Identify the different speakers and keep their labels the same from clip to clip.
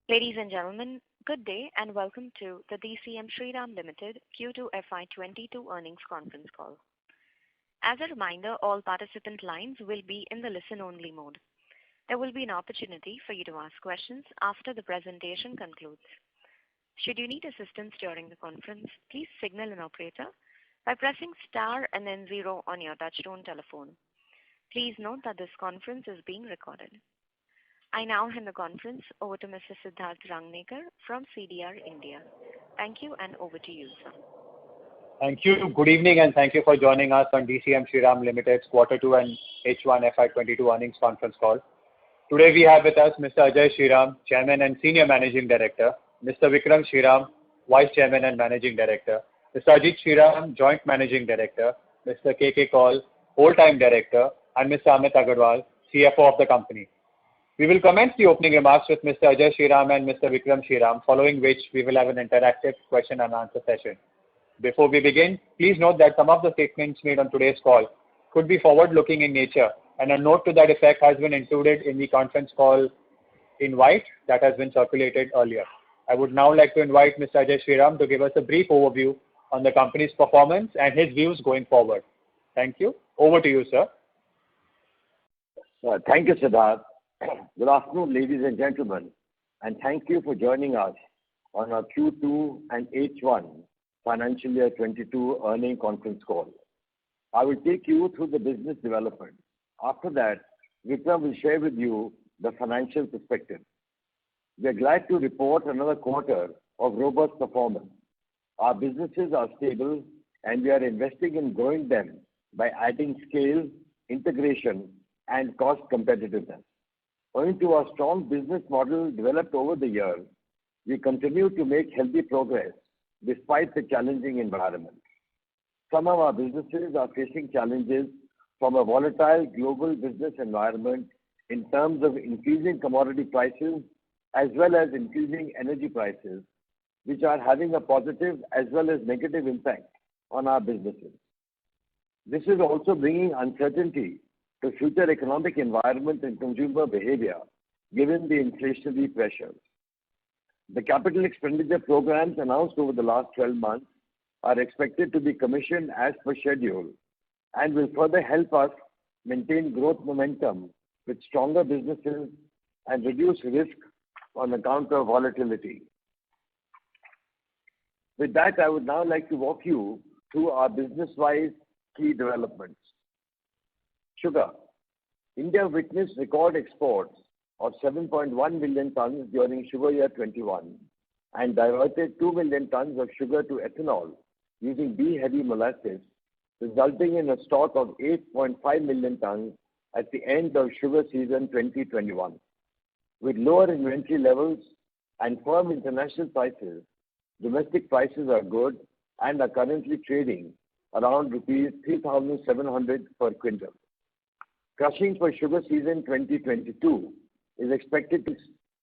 Speaker 1: Ladies and gentlemen, good day and welcome to the DCM Shriram Limited Q2 FY22 earnings conference call. As a reminder, all participant lines will be in the listen-only mode. There will be an opportunity for you to ask questions after the presentation concludes. Should you need assistance during the conference, please signal an operator by pressing star and then 0 on your touchtone telephone. Please note that this conference is being recorded. I now hand the conference over to Mr. Siddharth Rangnekar from CDR India. Thank you, and over to you, sir.
Speaker 2: Thank you. Good evening, and thank you for joining us on DCM Shriram Limited's Q2 and H1 FY22 earnings conference call. Today we have with us Mr. Ajay Shriram, Chairman and Senior Managing Director, Mr. Vikram Shriram, Vice Chairman and Managing Director, Mr. Ajit Shriram, Joint Managing Director, Mr. K.K. Kaul, Whole-Time Director, and Mr. Amit Agarwal, CFO of the company. We will commence the opening remarks with Mr. Ajay Shriram and Mr. Vikram Shriram, following which we will have an interactive question and answer session. Before we begin, please note that some of the statements made on today's call could be forward-looking in nature, and a note to that effect has been included in the conference call invite that has been circulated earlier. I would now like to invite Mr. Ajay Shriram to give us a brief overview on the company's performance and his views going forward. Thank you. Over to you, sir.
Speaker 3: Thank you, Siddharth. Good afternoon, ladies and gentlemen, and thank you for joining us on our Q2 and H1 financial year 22 earnings conference call. I will take you through the business development. After that, Vikram will share with you the financial perspective. We are glad to report another quarter of robust performance. Our businesses are stable, and we are investing in growing them by adding scale, integration, and cost competitiveness. Owing to our strong business model developed over the years, we continue to make healthy progress despite the challenging environment. Some of our businesses are facing challenges from a volatile global business environment in terms of increasing commodity prices as well as increasing energy prices, which are having a positive as well as negative impact on our businesses. This is also bringing uncertainty to future economic environment and consumer behavior given the inflationary pressures. The capital expenditure programs announced over the last 12 months are expected to be commissioned as per schedule and will further help us maintain growth momentum with stronger businesses and reduce risk on account of volatility. With that, I would now like to walk you through our business-wise key developments. Sugar. India witnessed record exports of 7.1 million tons during sugar year 21 and diverted 2 million tons of sugar to ethanol using B-heavy molasses, resulting in a stock of 8.5 million tons at the end of sugar season 2021. With lower inventory levels and firm international prices, domestic prices are good and are currently trading around rupees 3,700 per quintal. Crushing for sugar season 2022 is expected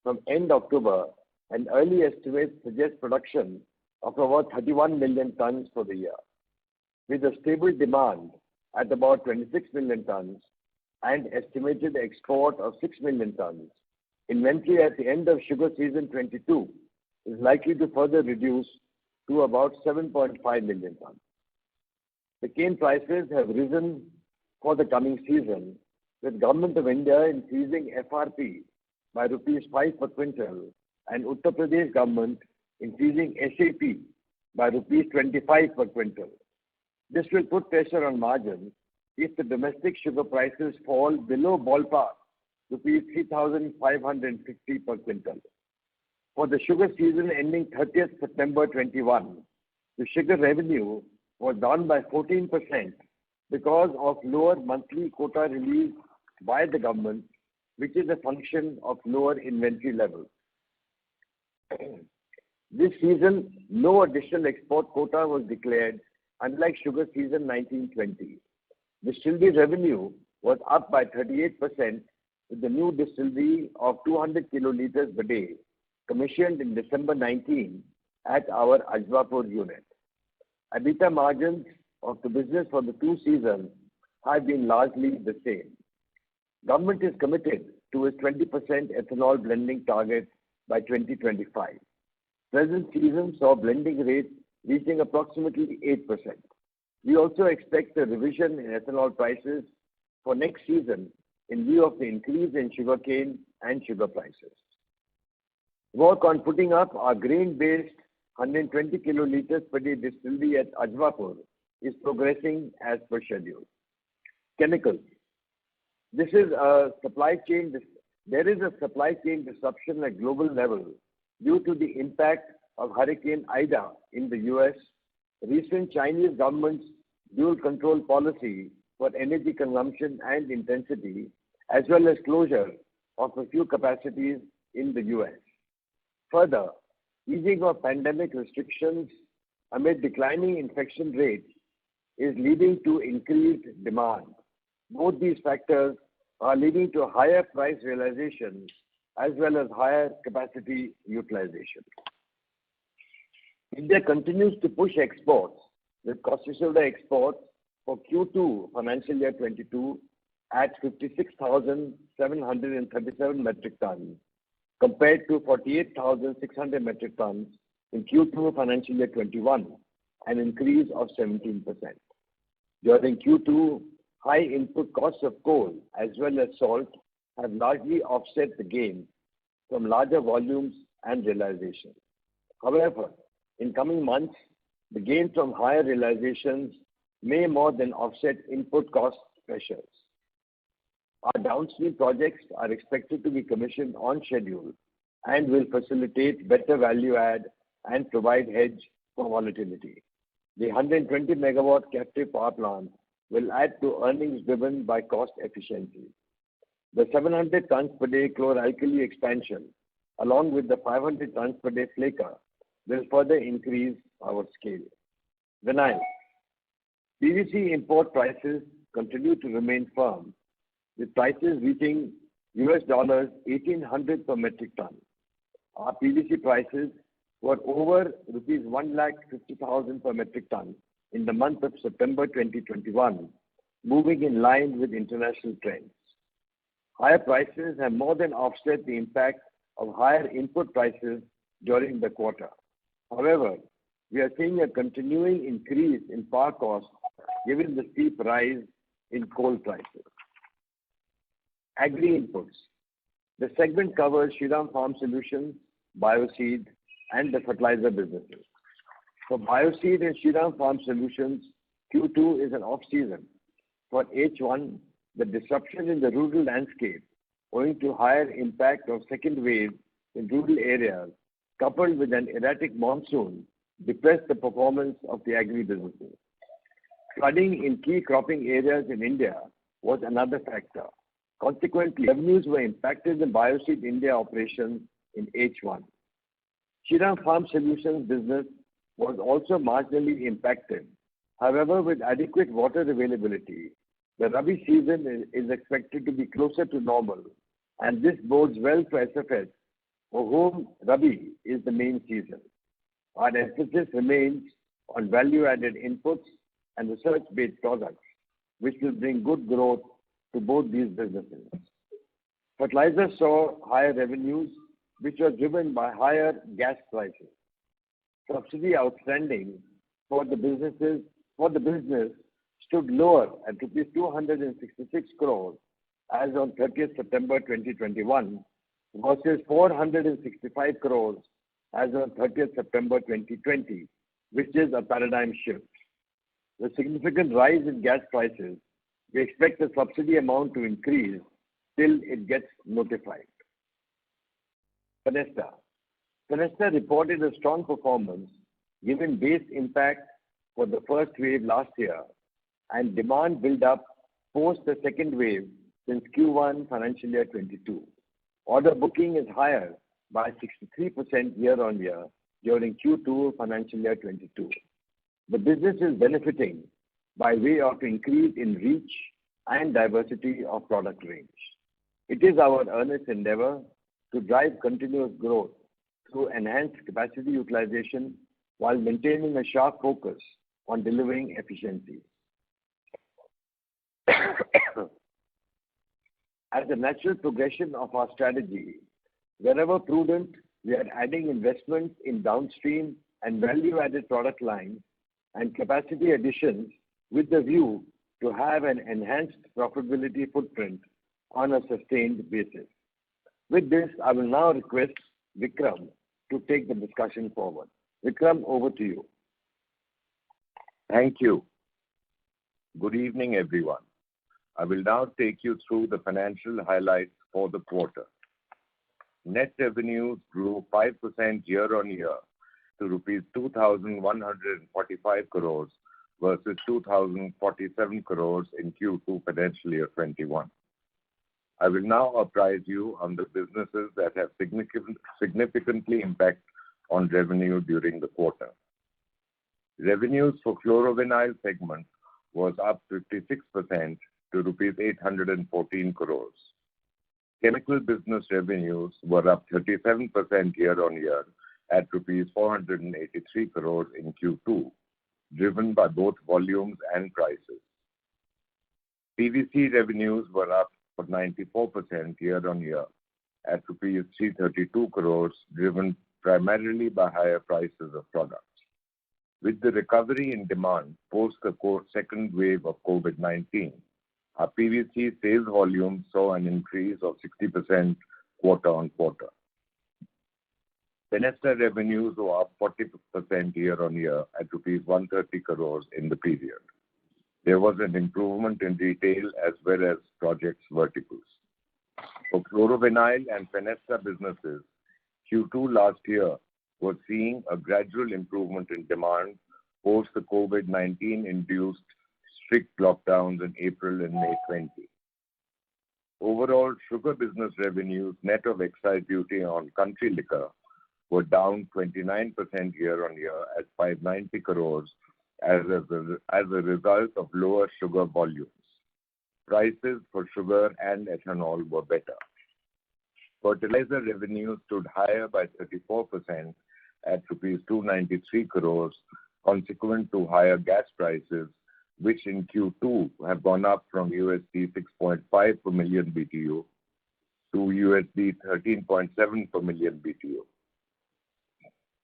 Speaker 3: from end October, and early estimates suggest production of about 31 million tons for the year. With a stable demand at about 26 million tons and estimated export of 6 million tons, inventory at the end of sugar season 22 is likely to further reduce to about 7.5 million tons. The cane prices have risen for the coming season, with Government of India increasing FRP by rupees 5 per quintal and Uttar Pradesh government increasing SAP by rupees 25 per quintal. This will put pressure on margins if the domestic sugar prices fall below ballpark rupees 3,550 per quintal. For the sugar season ending 30th September 21, the sugar revenue was down by 14% because of lower monthly quota release by the government, which is a function of lower inventory levels. This season, no additional export quota was declared, unlike sugar season 1920. Distillery revenue was up by 38% with the new distillery of 200 kiloliters per day, commissioned in December 19 at our Ajbapur unit. EBITDA margins of the business for the two seasons have been largely the same. Government is committed to a 20% ethanol blending target by 2025. Present season saw blending rates reaching approximately 8%. We also expect a revision in ethanol prices for next season in view of the increase in sugarcane and sugar prices. Work on putting up our grain-based 120 kiloliters per day distillery at Ajwapur is progressing as per schedule. Chemicals. There is a supply chain disruption at global level due to the impact of Hurricane Ida in the US, recent Chinese government's dual control policy for energy consumption and intensity, as well as closure of a few capacities in the US. Further, easing of pandemic restrictions amid declining infection rates is leading to increased demand. Both these factors are leading to higher price realizations as well as higher capacity utilization. India continues to push exports with caustic soda exports for Q2 financial year 22 at 56,737 metric tons compared to 48,600 metric tons in Q2 financial year 21, an increase of 17%. During Q2, high input costs of coal as well as salt have largely offset the gain from larger volumes and realization. However, in coming months, the gain from higher realizations may more than offset input cost pressures. Our downstream projects are expected to be commissioned on schedule and will facilitate better value add and provide hedge for volatility. The 120 megawatt captive power plant will add to earnings driven by cost efficiency. The 700 tons per day chlor-alkali expansion, along with the 500 tons per day flaker, will further increase our scale. Vinyl. PVC import prices continue to remain firm, with prices reaching $1,800 per metric ton. Our PVC prices were over rupees 1,50,000 per metric ton in the month of September 2021, moving in line with international trends. Higher prices have more than offset the impact of higher input prices during the quarter. However, we are seeing a continuing increase in power costs given the steep rise in coal prices. Agri inputs. The segment covers Shriram Farm Solutions, Bioseed, and the fertilizer businesses. For Bioseed and Shriram Farm Solutions, Q2 is an off-season. For H1, the disruption in the rural landscape owing to higher impact of second wave in rural areas, coupled with an erratic monsoon, depressed the performance of the agri businesses. Flooding in key cropping areas in India was another factor. Consequently, revenues were impacted in Bioseed India operations in H1. Shriram Farm Solutions business was also marginally impacted. However, with adequate water availability, the Rabi season is expected to be closer to normal, and this bodes well for SFS, for whom Rabi is the main season. Our emphasis remains on value-added inputs and research-based products, which will bring good growth to both these businesses. Fertilizer saw higher revenues, which were driven by higher gas prices. Subsidy outstanding for the business stood lower at rupees 266 crores as on 30th September 2021 versus 465 crores as on 30th September 2020, which is a paradigm shift. The significant rise in gas prices, we expect the subsidy amount to increase till it gets notified. Fenesta. Fenesta reported a strong performance given base impact for the first wave last year and demand build up post the second wave since Q1 financial year 22. Order booking is higher by 63% year on year during Q2 financial year 22. The business is benefiting by way of increase in reach and diversity of product range. It is our earnest endeavor to drive continuous growth through enhanced capacity utilization while maintaining a sharp focus on delivering efficiency. As a natural progression of our strategy, wherever prudent, We are adding investments in downstream and value-added product lines and capacity additions with the view to have an enhanced profitability footprint on a sustained basis. With this, I will now request Vikram to take the discussion forward. Vikram, over to you.
Speaker 4: Thank you. Good evening, everyone. I will now take you through the financial highlights for the quarter. Net revenues grew 5% year-on-year to rupees 2,145 crores versus 2,047 crores in Q2 financial year 21. I will now apprise you on the businesses that have significantly impact on revenue during the quarter. Revenues for chlorovinyl segment was up 56% to rupees 814 crores. Chemical business revenues were up 37% year-on-year at rupees 483 crores in Q2, driven by both volumes and prices. PVC revenues were up for 94% year-on-year at rupees 332 crores, driven primarily by higher prices of products. With the recovery in demand post the second wave of COVID-19, our PVC sales volume saw an increase of 60% quarter-on-quarter. Fenesta revenues were up 40% year-on-year at rupees 130 crores in the period. There was an improvement in retail as well as projects verticals. For chlorovinyl and Fenesta businesses, Q2 last year was seeing a gradual improvement in demand post the COVID-19 induced strict lockdowns in April and May 20. Overall, sugar business revenues net of excise duty on country liquor were down 29% year-on-year at 590 crores as a result of lower sugar volumes. Prices for sugar and ethanol were better. Fertilizer revenues stood higher by 34% at rupees 293 crores, consequent to higher gas prices, which in Q2 have gone up from $6.5 per million BTU to $13.7 per million BTU.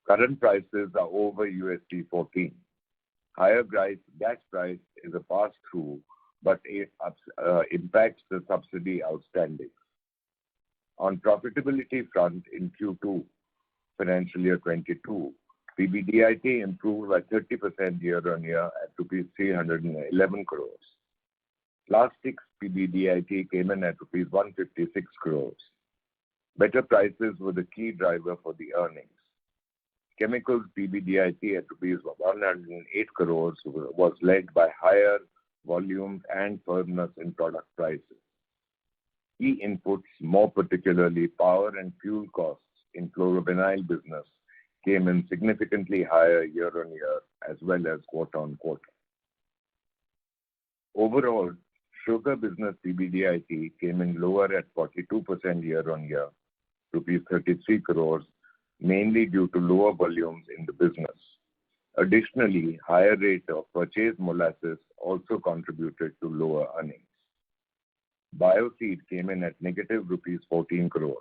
Speaker 4: Current prices are over $14. Higher gas price is a pass-through, but it impacts the subsidy outstanding. On profitability front in Q2 financial year 22, PBDIT improved by 30% year-on-year at rupees 311 crores. Plastics PBDIT came in at rupees 156 crores. Better prices were the key driver for the earnings. Chemicals PBDIT at rupees 108 crores was led by higher volumes and firmness in product prices. Key inputs, more particularly power and fuel costs in chlorovinyl business, came in significantly higher year-on-year as well as quarter-on-quarter. Overall, sugar business PBDIT came in lower at 42% year-on-year, rupees 33 crores, mainly due to lower volumes in the business. Additionally, higher rate of purchased molasses also contributed to lower earnings. Bioseed came in at negative rupees 14 crores.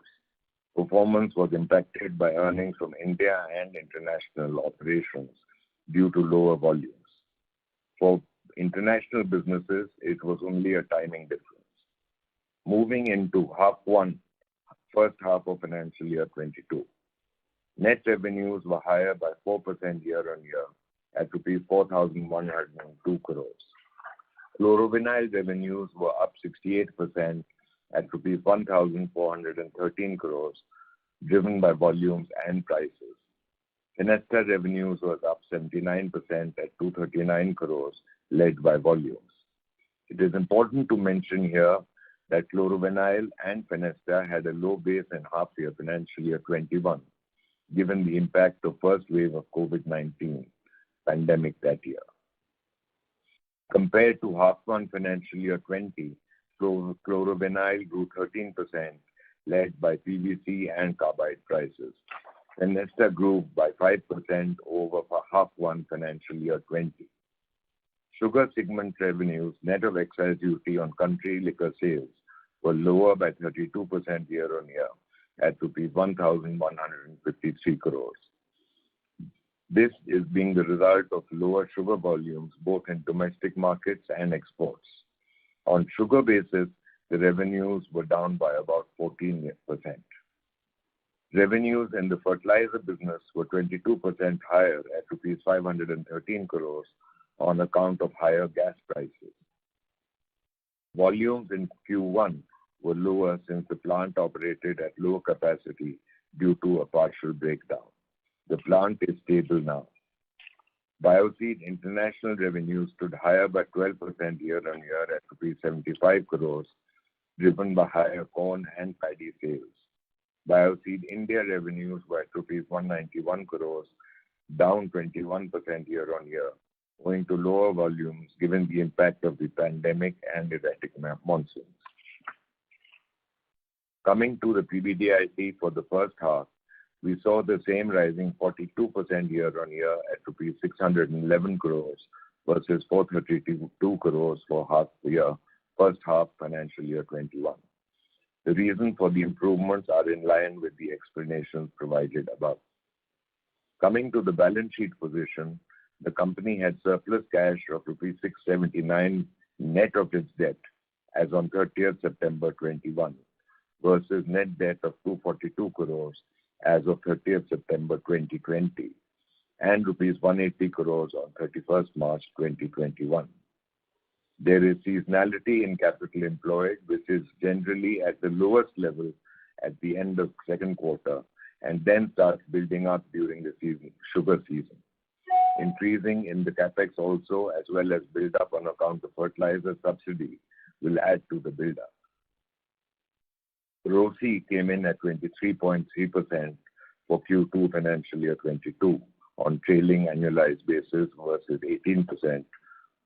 Speaker 4: Performance was impacted by earnings from India and international operations due to lower volumes. For international businesses, it was only a timing difference. Moving into first half of financial year 22. Net revenues were higher by 4% year-on-year at rupees 4,102 crores. Chlorovinyl revenues were up 68% at rupees 1,413 crores, driven by volumes and prices. Fenesta revenues was up 79% at 239 crores, led by volumes. It is important to mention here that chlorovinyl and Fenesta had a low base in half year financial year 21, given the impact of first wave of COVID-19 pandemic that year. Compared to half one financial year 20, chlorovinyl grew 13%, led by PVC and carbide prices. Fenesta grew by 5% over for half one financial year 20. Sugar segment revenues, net of excise duty on country liquor sales, were lower by 32% year-on-year at rupees 1,153 crores. This is being the result of lower sugar volumes both in domestic markets and exports. On sugar basis, the revenues were down by about 14%. Revenues in the fertilizer business were 22% higher at rupees 513 crores on account of higher gas prices. Volumes in Q1 were lower since the plant operated at low capacity due to a partial breakdown. The plant is stable now. Bioseed international revenues stood higher by 12% year-on-year at rupees 75 crores, driven by higher corn and paddy sales. Bioseed India revenues were at rupees 191 crores, down 21% year-on-year, owing to lower volumes given the impact of the pandemic and erratic monsoons. Coming to the PBDIT for the first half, we saw the same rising 42% year-on-year at rupees 611 crores versus 432 crores for first half financial year 21. The reason for the improvements are in line with the explanations provided above. Coming to the balance sheet position, the company had surplus cash of rupees 679 net of its debt as on 30th September 21 versus net debt of 242 crores as of 30th September 2020 and rupees 180 crores on 31st March 2021. There is seasonality in capital employed, which is generally at the lowest level at the end of second quarter and then starts building up during the sugar season. Increasing in the capex also, as well as build up on account of fertilizer subsidy, will add to the build up. ROCE came in at 23.3% for Q2 financial year 22 on trailing annualized basis versus 18%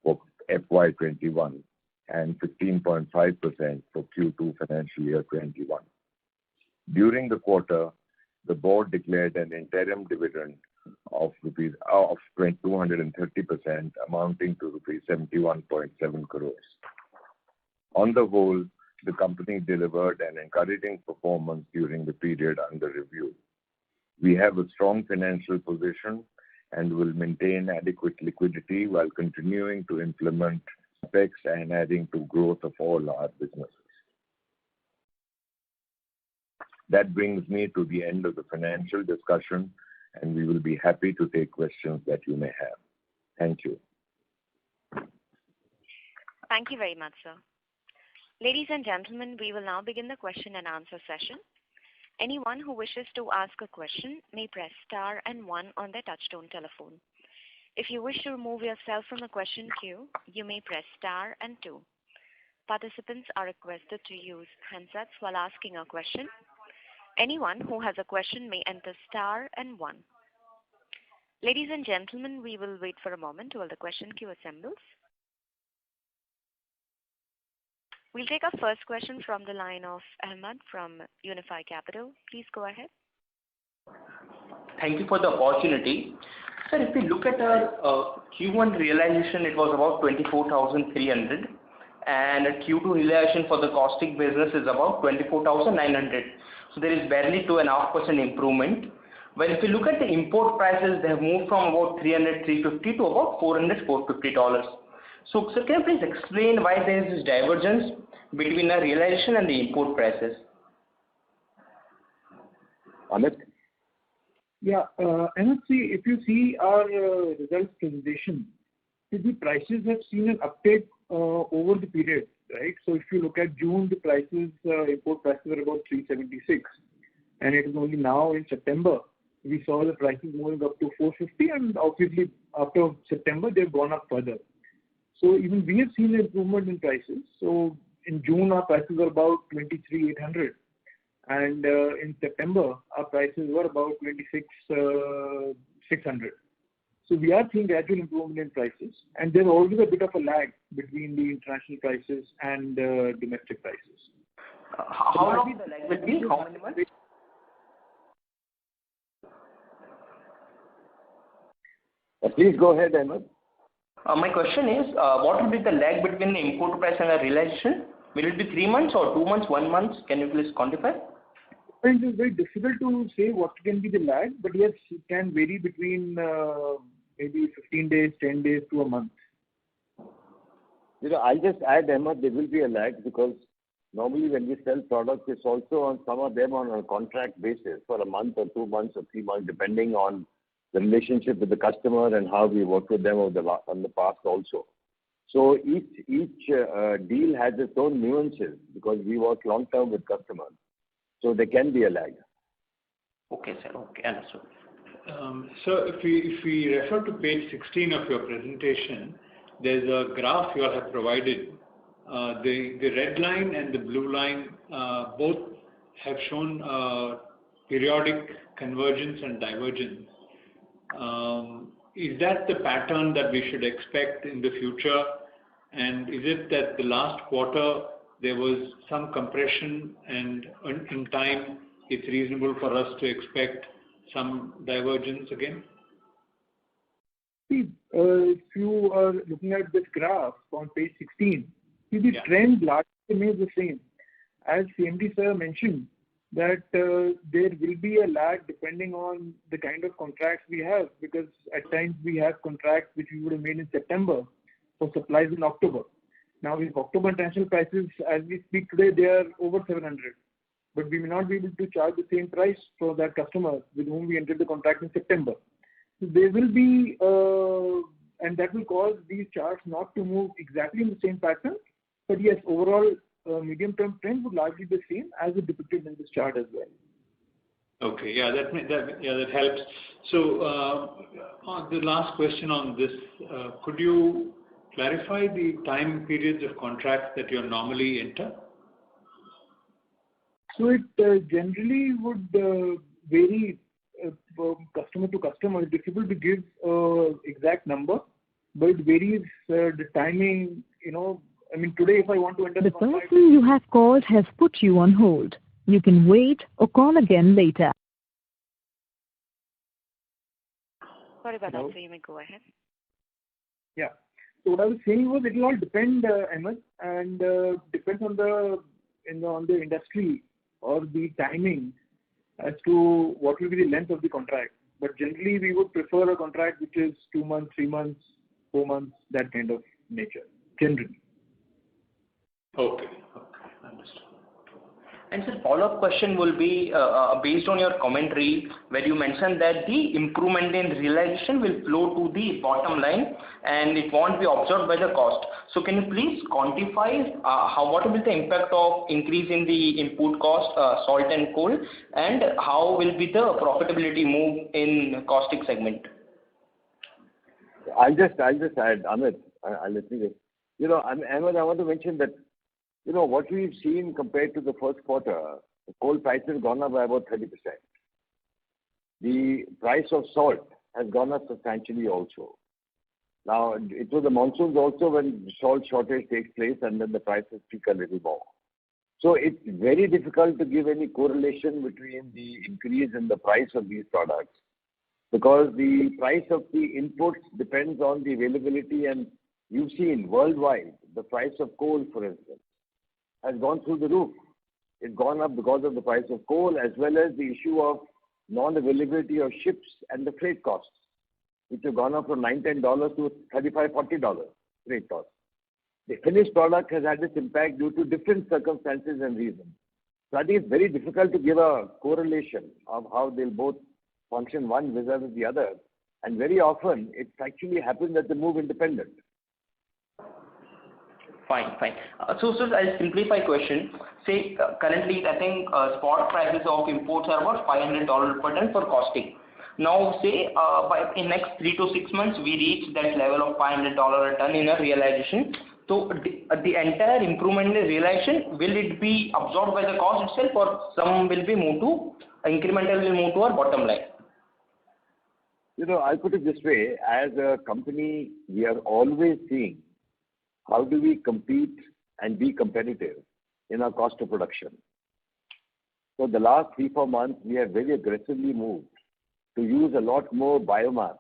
Speaker 4: for FY21 and 15.5% for Q2 financial year 21. During the quarter, the board declared an interim dividend of 230% amounting to rupees 71.7 crores. On the whole, the company delivered an encouraging performance during the period under review. We have a strong financial position and will maintain adequate liquidity while continuing to implement CapEx and adding to growth of all our businesses. That brings me to the end of the financial discussion, and we will be happy to take questions that you may have. Thank you.
Speaker 1: Thank you very much, sir. Ladies and gentlemen, we will now begin the question and answer session. Anyone who wishes to ask a question may press star and 1 on their touchtone telephone. If you wish to remove yourself from the question queue, you may press star and 2. Participants are requested to use handsets while asking a question. Anyone who has a question may enter star and 1. Ladies and gentlemen, we will wait for a moment while the question queue assembles. We'll take our first question from the line of Ahmed from Unifi Capital. Please go ahead.
Speaker 5: Thank you for the opportunity. Sir, if we look at our Q1 realization, it was about 24,300 and a Q2 realization for the caustic business is about 24,900. So there is barely 2.5% improvement. Well, if you look at the import prices, they have moved from about $300, $350 to about $400, $450. So, sir, can you please explain why there is this divergence between the realization and the import prices?
Speaker 3: Amit?
Speaker 6: Yeah, and if you see our results presentation, the prices have seen an uptake over the period, right? So if you look at June, the prices, import prices were about 376, and it is only now in September we saw the prices moving up to 450, and obviously after September they've gone up further. So even we have seen an improvement in prices. So in June our prices were about 23,800, and in September our prices were about 26,600. So we are seeing gradual improvement in prices, and there's always a bit of a lag between the international prices and domestic prices.
Speaker 5: How long the lag will be? How many months?
Speaker 3: Please go ahead, Ahmed.
Speaker 5: My question is, what will be the lag between the import price and the realization? Will it be 3 months or 2 months, 1 month? Can you please quantify?
Speaker 6: Sometimes it's very difficult to say what can be the lag, but yes, it can vary between maybe 15 days, 10 days to a month.
Speaker 3: I'll just add, Ahmed, there will be a lag because normally when we sell products, it's also on some of them on a contract basis for a month or 2 months or 3 months, depending on the relationship with the customer and how we work with them in the past also. So each deal has its own nuances because we work long term with customers. So there can be a lag.
Speaker 5: Okay, sir. Okay, understood.
Speaker 7: So if we refer to page 16 of your presentation, there's a graph you all have provided. The red line and the blue line both have shown periodic convergence and divergence. Is that the pattern that we should expect in the future? And is it that the last quarter there was some compression and in time it's reasonable for us to expect some divergence again?
Speaker 6: See, if you are looking at this graph on page 16, see the trend largely remains the same. As CMD sir mentioned, that there will be a lag depending on the kind of contracts we have, because at times we have contracts which we would have made in September for supplies in October. Now, if October international prices, as we speak today, they are over 700, but we may not be able to charge the same price for that customer with whom we entered the contract in September. So there will be, and that will cause these charts not to move exactly in the same pattern. But yes, overall, medium-term trend would largely be the same as it depicted in this chart as well.
Speaker 7: Okay, that helps. So, on the last question on this, could you clarify the time periods of contracts that you normally enter?
Speaker 6: So it generally would vary from customer to customer. It's difficult to give exact number, but it varies the timing. I mean, today if I want to enter
Speaker 8: the person you have called has put you on hold. You can wait or call again later.
Speaker 1: Sorry about that, so you may go ahead.
Speaker 6: Yeah. So what I was saying was it will all depend, Ahmed, and depends on the industry or the timing as to what will be the length of the contract. But generally, we would prefer a contract which is 2 months, 3 months, 4 months, that kind of nature, generally.
Speaker 7: Okay, understood.
Speaker 5: And sir, follow-up question will be based on your commentary where you mentioned that the improvement in realization will flow to the bottom line and it won't be absorbed by the cost. So can you please quantify what will be the impact of increase in the input cost, salt and coal, and how will be the profitability move in caustic segment?
Speaker 3: I'll just add, Amit. I'll let you go. Ahmed, I want to mention that what we've seen compared to the first quarter, the coal price has gone up by about 30%. The price of salt has gone up substantially also. Now, it was the monsoons also when salt shortage takes place and then the prices peak a little more. So it's very difficult to give any correlation between the increase in the price of these products because the price of the inputs depends on the availability, and you've seen worldwide the price of coal, for instance, has gone through the roof. It's gone up because of the price of coal as well as the issue of non-availability of ships and the freight costs, which have gone up from $9-10 to $35-40 freight costs. The finished product has had this impact due to different circumstances and reasons. So I think it's very difficult to give a correlation of how they'll both function one vis-a-vis the other. And very often, it actually happens that they move independent.
Speaker 5: Fine. So I'll simplify question. Say currently I think spot prices of imports are about $500 per ton for caustic. Now say in next 3 to 6 months we reach that level of $500 a ton in a realization. So the entire improvement in realization, will it be absorbed by the cost itself or some will be moved to, incremental will move to our bottom line?
Speaker 3: I'll put it this way. As a company, we are always seeing how do we compete and be competitive in our cost of production. So the last 3-4 months, we have very aggressively moved to use a lot more biomass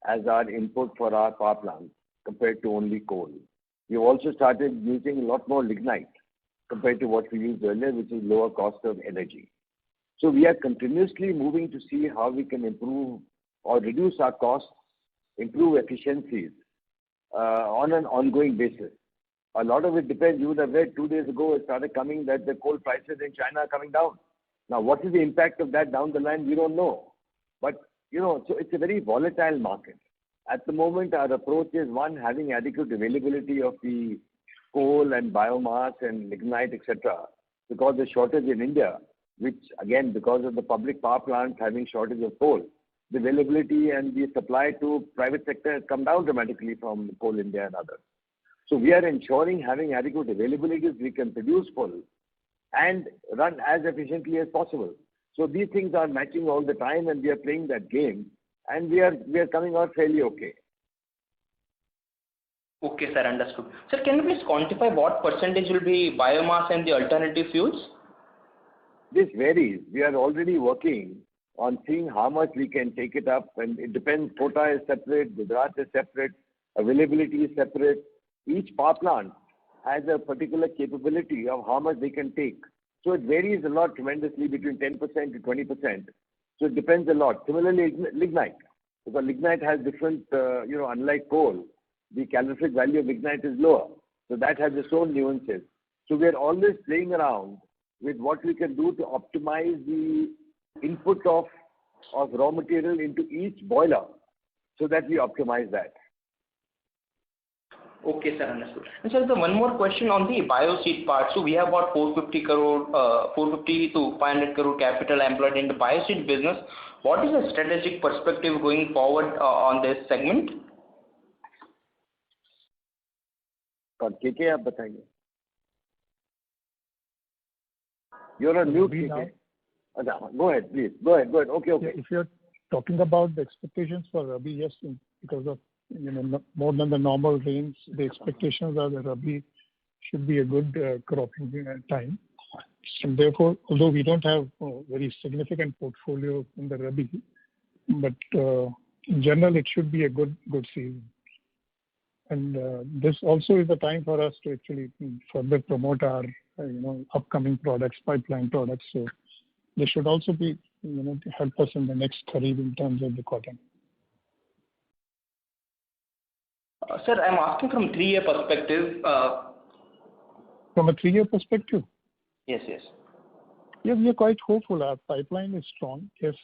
Speaker 3: as our input for our power plant compared to only coal. We've also started using a lot more lignite compared to what we used earlier, which is lower cost of energy. So we are continuously moving to see how we can improve or reduce our costs, improve efficiencies on an ongoing basis. A lot of it depends. You would have read 2 days ago, it started coming that the coal prices in China are coming down. Now, what is the impact of that down the line? We don't know. But, so it's a very volatile market. At the moment, our approach is one, having adequate availability of the coal and biomass and lignite, etc. Because the shortage in India, which again, because of the public power plants having shortage of coal, the availability and the supply to private sector has come down dramatically from Coal India and others. So we are ensuring having adequate availability so we can produce full and run as efficiently as possible. So these things are matching all the time, and we are playing that game, and we are coming out fairly okay.
Speaker 5: Okay, sir, understood. Sir, can you please quantify what percentage will be biomass and the alternative fuels?
Speaker 3: This varies. We are already working on seeing how much we can take it up, and it depends. Quota is separate, Gujarat is separate, availability is separate. Each power plant has a particular capability of how much they can take. So it varies a lot tremendously between 10% to 20%. So it depends a lot. Similarly, lignite, because lignite has different, unlike coal, the calorific value of lignite is lower. So that has its own nuances. So we are always playing around with what we can do to optimize the input of raw material into each boiler so that we optimize that.
Speaker 5: Okay, sir, understood. And sir, the one more question on the bioseed part. So we have about 450 to 500 crore capital employed in the bioseed business. What is the strategic perspective going forward on this segment?
Speaker 3: KK, आप बताइए. You're on mute, KK. Go ahead, please. Go ahead. Okay.
Speaker 9: Yeah, if you're talking about the expectations for Rabi, yes, because of more than the normal rains, the expectations are that Rabi should be a good cropping time. And therefore, although we don't have a very significant portfolio in the Rabi, but in general, it should be a good season. And this also is the time for us to actually further promote our upcoming products, pipeline products. So they should also be help us in the next kharif in terms of the cotton.
Speaker 5: Sir, I'm asking from 3-year perspective.
Speaker 9: From a 3-year perspective?
Speaker 5: Yes.
Speaker 9: Yeah, we are quite hopeful. Our pipeline is strong. Yes,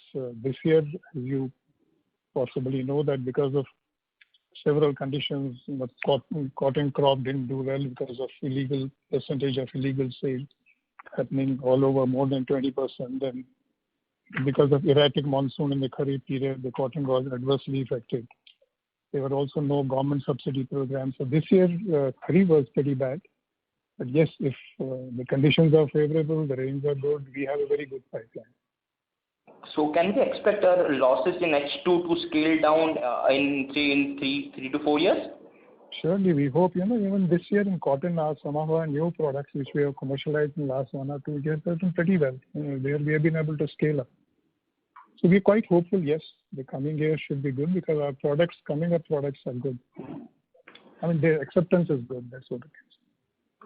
Speaker 9: this year, as you possibly know, that because of several conditions, the cotton crop didn't do well because of percentage of illegal sale happening all over, more than 20%. Then because of erratic monsoon in the kharif period, the cotton was adversely affected. There were also no government subsidy programs. So this year, kharif was pretty bad. But yes, if the conditions are favorable, the rains are good, we have a very good pipeline.
Speaker 5: So can we expect our losses in H2 to scale down in 3 to 4 years?
Speaker 9: Surely, we hope, even this year in cotton, some of our new products which we have commercialized in the last 1 or 2 years have done pretty well. There we have been able to scale up. So we're quite hopeful, yes, the coming year should be good because our coming up products are good. I mean, their acceptance is good, that's what it is.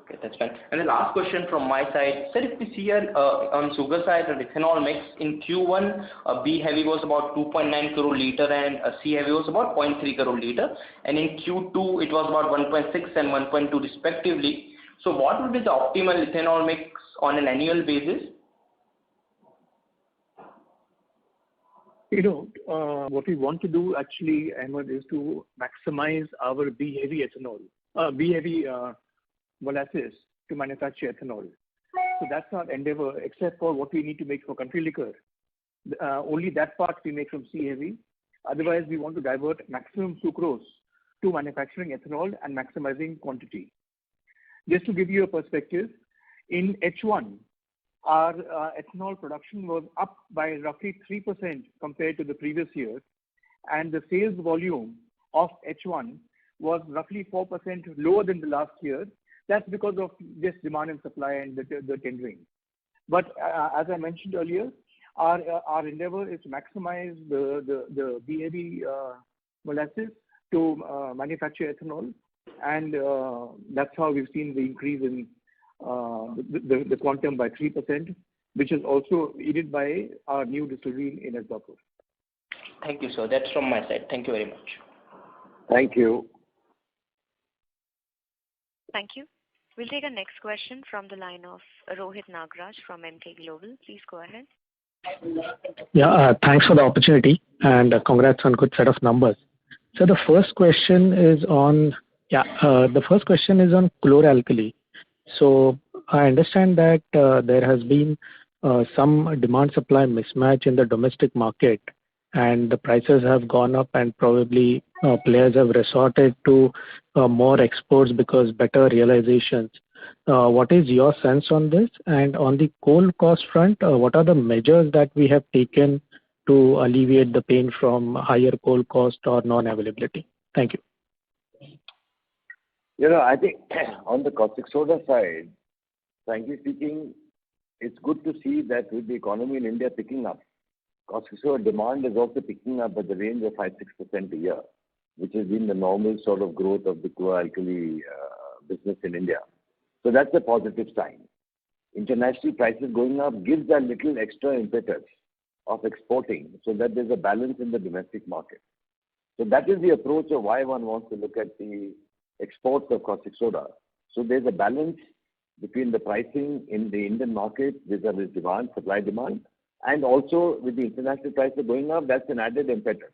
Speaker 5: Okay, that's fine. And the last question from my side. Sir, if we see on sugar side, the ethanol mix in Q1, B heavy was about 2.9 crore liter and C heavy was about 0.3 crore liter. And in Q2, it was about 1.6 and 1.2 respectively. So what would be the optimal ethanol mix on an annual basis?
Speaker 6: What we want to do actually, Ahmed, is to maximize our B heavy ethanol, B heavy molasses to manufacture ethanol. So that's our endeavor, except for what we need to make for country liquor. Only that part we make from C heavy. Otherwise, we want to divert maximum sucrose to manufacturing ethanol and maximizing quantity. Just to give you a perspective, in H1, our ethanol production was up by roughly 3% compared to the previous year, and the sales volume of H1 was roughly 4% lower than the last year. That's because of just demand and supply and the tendering. But as I mentioned earlier, our endeavor is to maximize the B-heavy molasses to manufacture ethanol, and that's how we've seen the increase in the quantum by 3%. which is also aided by our new distillery in Azapur.
Speaker 5: Thank you, sir. That's from my side. Thank you very much.
Speaker 3: Thank you.
Speaker 1: Thank you. We'll take a next question from the line of Rohit Nagraj from Emkay Global. Please go ahead.
Speaker 10: Yeah, thanks for the opportunity and congrats on good set of numbers. So the first question is on chlor-alkali. So I understand that there has been some demand-supply mismatch in the domestic market, and the prices have gone up, and probably players have resorted to more exports because better realizations. What is your sense on this? And on the coal cost front, what are the measures that we have taken to alleviate the pain from higher coal cost or non-availability? Thank you.
Speaker 3: I think on the caustic soda side, frankly speaking, it's good to see that with the economy in India picking up, caustic soda demand is also picking up at the range of 5-6% a year, which has been the normal sort of growth of the chlor-alkali business in India. So that's a positive sign. International prices going up gives a little extra impetus of exporting so that there's a balance in the domestic market. So that is the approach of why one wants to look at the exports of caustic soda. So there's a balance between the pricing in the Indian market vis-a-vis demand, supply demand, and also with the international prices going up, that's an added impetus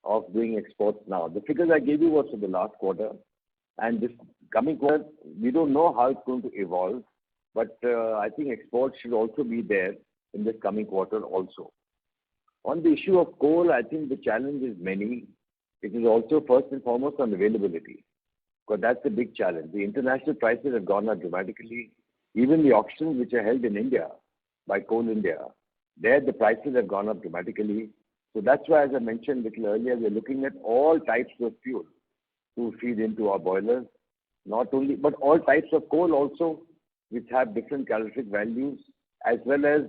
Speaker 3: of doing exports now. The figures I gave you was for the last quarter, and this coming quarter, we don't know how it's going to evolve, but I think exports should also be there in this coming quarter also. On the issue of coal, I think the challenge is many. It is also first and foremost on availability, because that's a big challenge. The international prices have gone up dramatically. Even the auctions which are held in India by Coal India, there the prices have gone up dramatically. So that's why, as I mentioned a little earlier, we're looking at all types of fuel to feed into our boilers, not only, but all types of coal also, which have different calorific values, as well as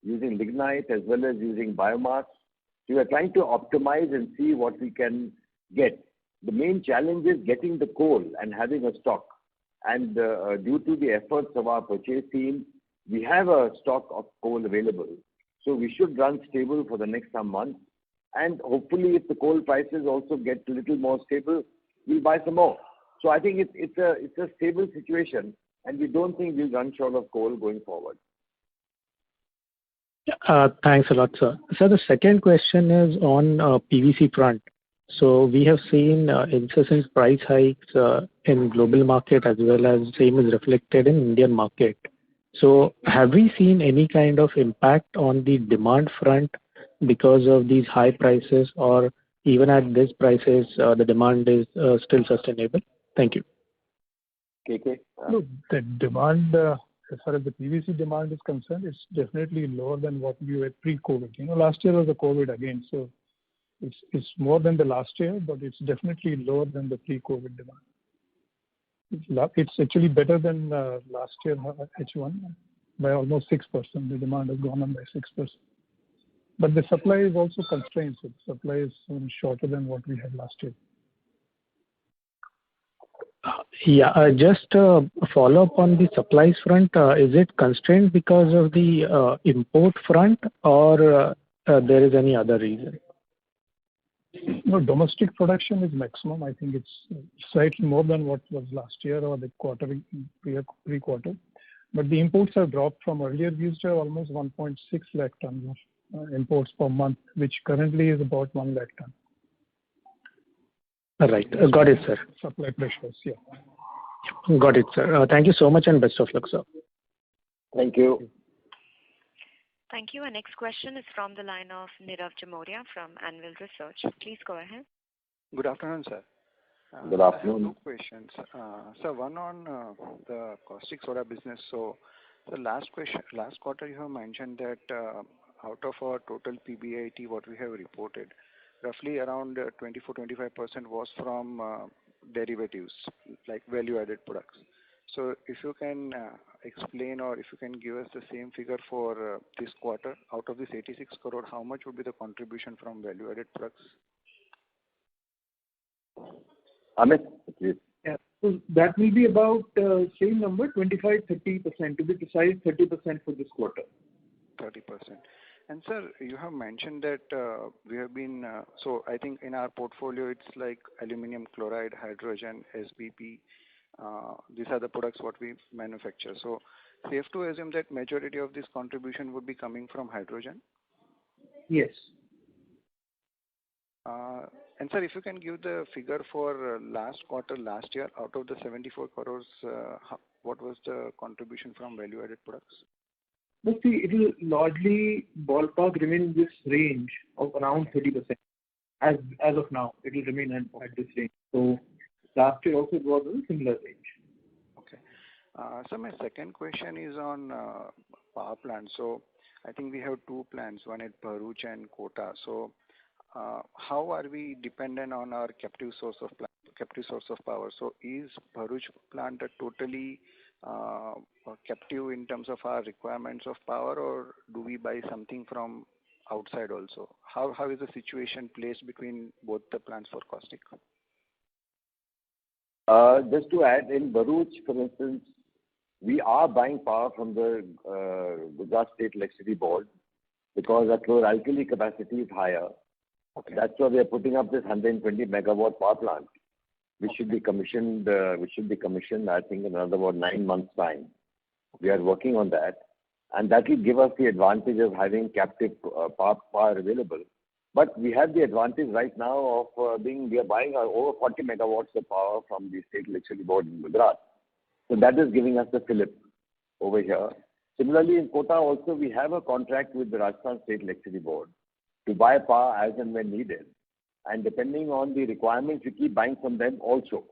Speaker 3: using lignite, as well as using biomass. So we are trying to optimize and see what we can get. The main challenge is getting the coal and having a stock. And due to the efforts of our purchase team, we have a stock of coal available. So we should run stable for the next some months. And hopefully, if the coal prices also get a little more stable, we'll buy some more. So I think it's a stable situation, and we don't think we'll run short of coal going forward.
Speaker 10: Thanks a lot, sir. So the second question is on PVC front. So we have seen incessant price hikes in global market as well as same is reflected in Indian market. So have we seen any kind of impact on the demand front because of these high prices, or even at these prices the demand is still sustainable? Thank you.
Speaker 3: KK?
Speaker 9: Look, the demand, as far as the PVC demand is concerned, it's definitely lower than what we were pre-COVID. Last year was the COVID again, so it's more than the last year, but it's definitely lower than the pre-COVID demand. It's actually better than last year H1 by almost 6%. The demand has gone up by 6%. But the supply is also constrained, so the supply is shorter than what we had last year.
Speaker 10: Just a follow-up on the supplies front. Is it constrained because of the import front, or there is any other reason?
Speaker 9: No, domestic production is maximum. I think it's slightly more than what was last year or the pre-quarter. But the imports have dropped from earlier. We used to have almost 1.6 lakh tons of imports per month, which currently is about 1 lakh ton.
Speaker 10: All right. Got it, sir.
Speaker 9: Supply pressures, yeah.
Speaker 10: Got it, sir. Thank you so much and best of luck, sir.
Speaker 3: Thank you.
Speaker 1: Thank you. Our next question is from the line of Nirav Jimudia from Anvil Research. Please go ahead.
Speaker 11: Good afternoon, sir.
Speaker 3: Good afternoon.
Speaker 11: I have 2 questions. So one on the caustic soda business. So the last quarter you have mentioned that out of our total PBIT, what we have reported, roughly around 24-25% was from derivatives, like value-added products. So if you can explain, or if you can give us the same figure for this quarter, out of this 86 crore, how much would be the contribution from value-added products?
Speaker 3: Amit, please.
Speaker 6: Yeah. So that will be about same number, 25-30%. To be precise, 30% for this quarter.
Speaker 11: 30%. And sir, you have mentioned that we have been, so I think in our portfolio it's like aluminum chloride, hydrogen, SBP. These are the products what we manufacture. So safe to assume that majority of this contribution would be coming from hydrogen?
Speaker 6: Yes.
Speaker 11: And sir, if you can give the figure for last quarter last year, out of the 74 crores, what was the contribution from value-added products?
Speaker 6: But see, it will largely ballpark remain in this range of around 30%. As of now, it will remain at this range. So last year also it was in a similar range.
Speaker 11: Okay. So my second question is on power plant. So I think we have two plants, one at Bharuch and Kota. So how are we dependent on our captive source of power? So is Bharuch plant a totally captive in terms of our requirements of power, or do we buy something from outside also? How is the situation placed between both the plants for caustic?
Speaker 3: Just to add, in Bharuch, for instance, we are buying power from the Gujarat State Electricity Board because our chlor-alkali capacity is higher.
Speaker 11: Okay.
Speaker 3: That's why we are putting up this 120 megawatt power plant, which should be commissioned. I think in another about 9 months' time. We are working on that, and that will give us the advantage of having captive power available. But we have the advantage right now of we are buying over 40 megawatts of power from the State Electricity Board in Gujarat. So that is giving us the fillip over here. Similarly, in Kota also we have a contract with the Rajasthan State Electricity Board to buy power as and when needed. And depending on the requirements, we keep buying from them also.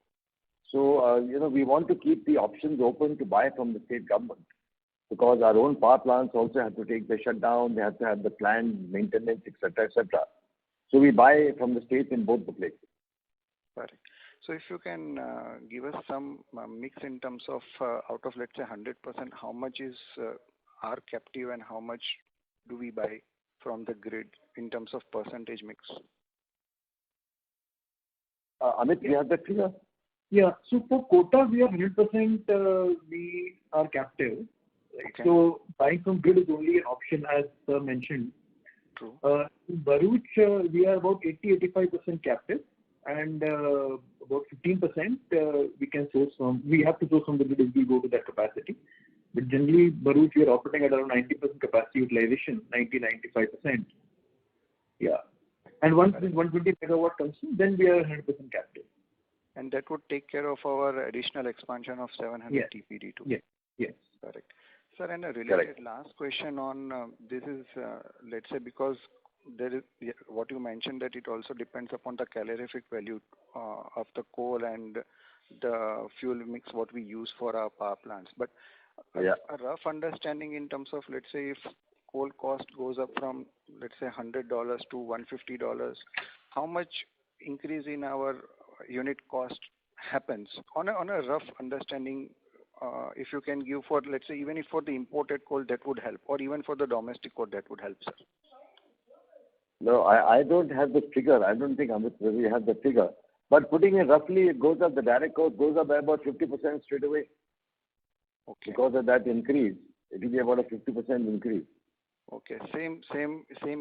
Speaker 3: So, we want to keep the options open to buy from the state government, because our own power plants also have to take the shutdown, they have to have the planned maintenance, etc., etc. So we buy from the state in both the places.
Speaker 11: Correct. So if you can give us some mix in terms of out of, let's say, 100%, how much is our captive and how much do we buy from the grid in terms of percentage mix?
Speaker 3: Amit, do you have that figure?
Speaker 6: Yeah. So for Kota, we are 100% we are captive. Right?
Speaker 11: Okay.
Speaker 6: So buying from grid is only an option, as sir mentioned.
Speaker 11: True.
Speaker 6: In Bharuch, we are about 80-85% captive, and about 15% we can source from. We have to source from the grid if we go to that capacity. But generally, Bharuch, we are operating at around 90% capacity utilization, 90-95%. Yeah. And once this 120 megawatt comes in, then we are 100% captive.
Speaker 11: And that would take care of our additional expansion of 700 TPD too.
Speaker 6: Yes. Yes.
Speaker 11: Correct. Sir, and a related
Speaker 3: Correct.
Speaker 11: last question on this is, let's say, because there is what you mentioned, that it also depends upon the calorific value of the coal and the fuel mix what we use for our power plants. But a rough understanding in terms of, let's say, if coal cost goes up from, let's say, $100 to $150, how much increase in our unit cost happens? On a rough understanding, if you can give for, let's say, even if for the imported coal, that would help, or even for the domestic coal, that would help, sir.
Speaker 3: No, I don't have the figure. I don't think Amit really has the figure. But putting it roughly, it goes up, the direct cost goes up by about 50% straight away.
Speaker 11: Okay.
Speaker 3: Because of that increase, it will be about a 50% increase.
Speaker 11: Okay. Same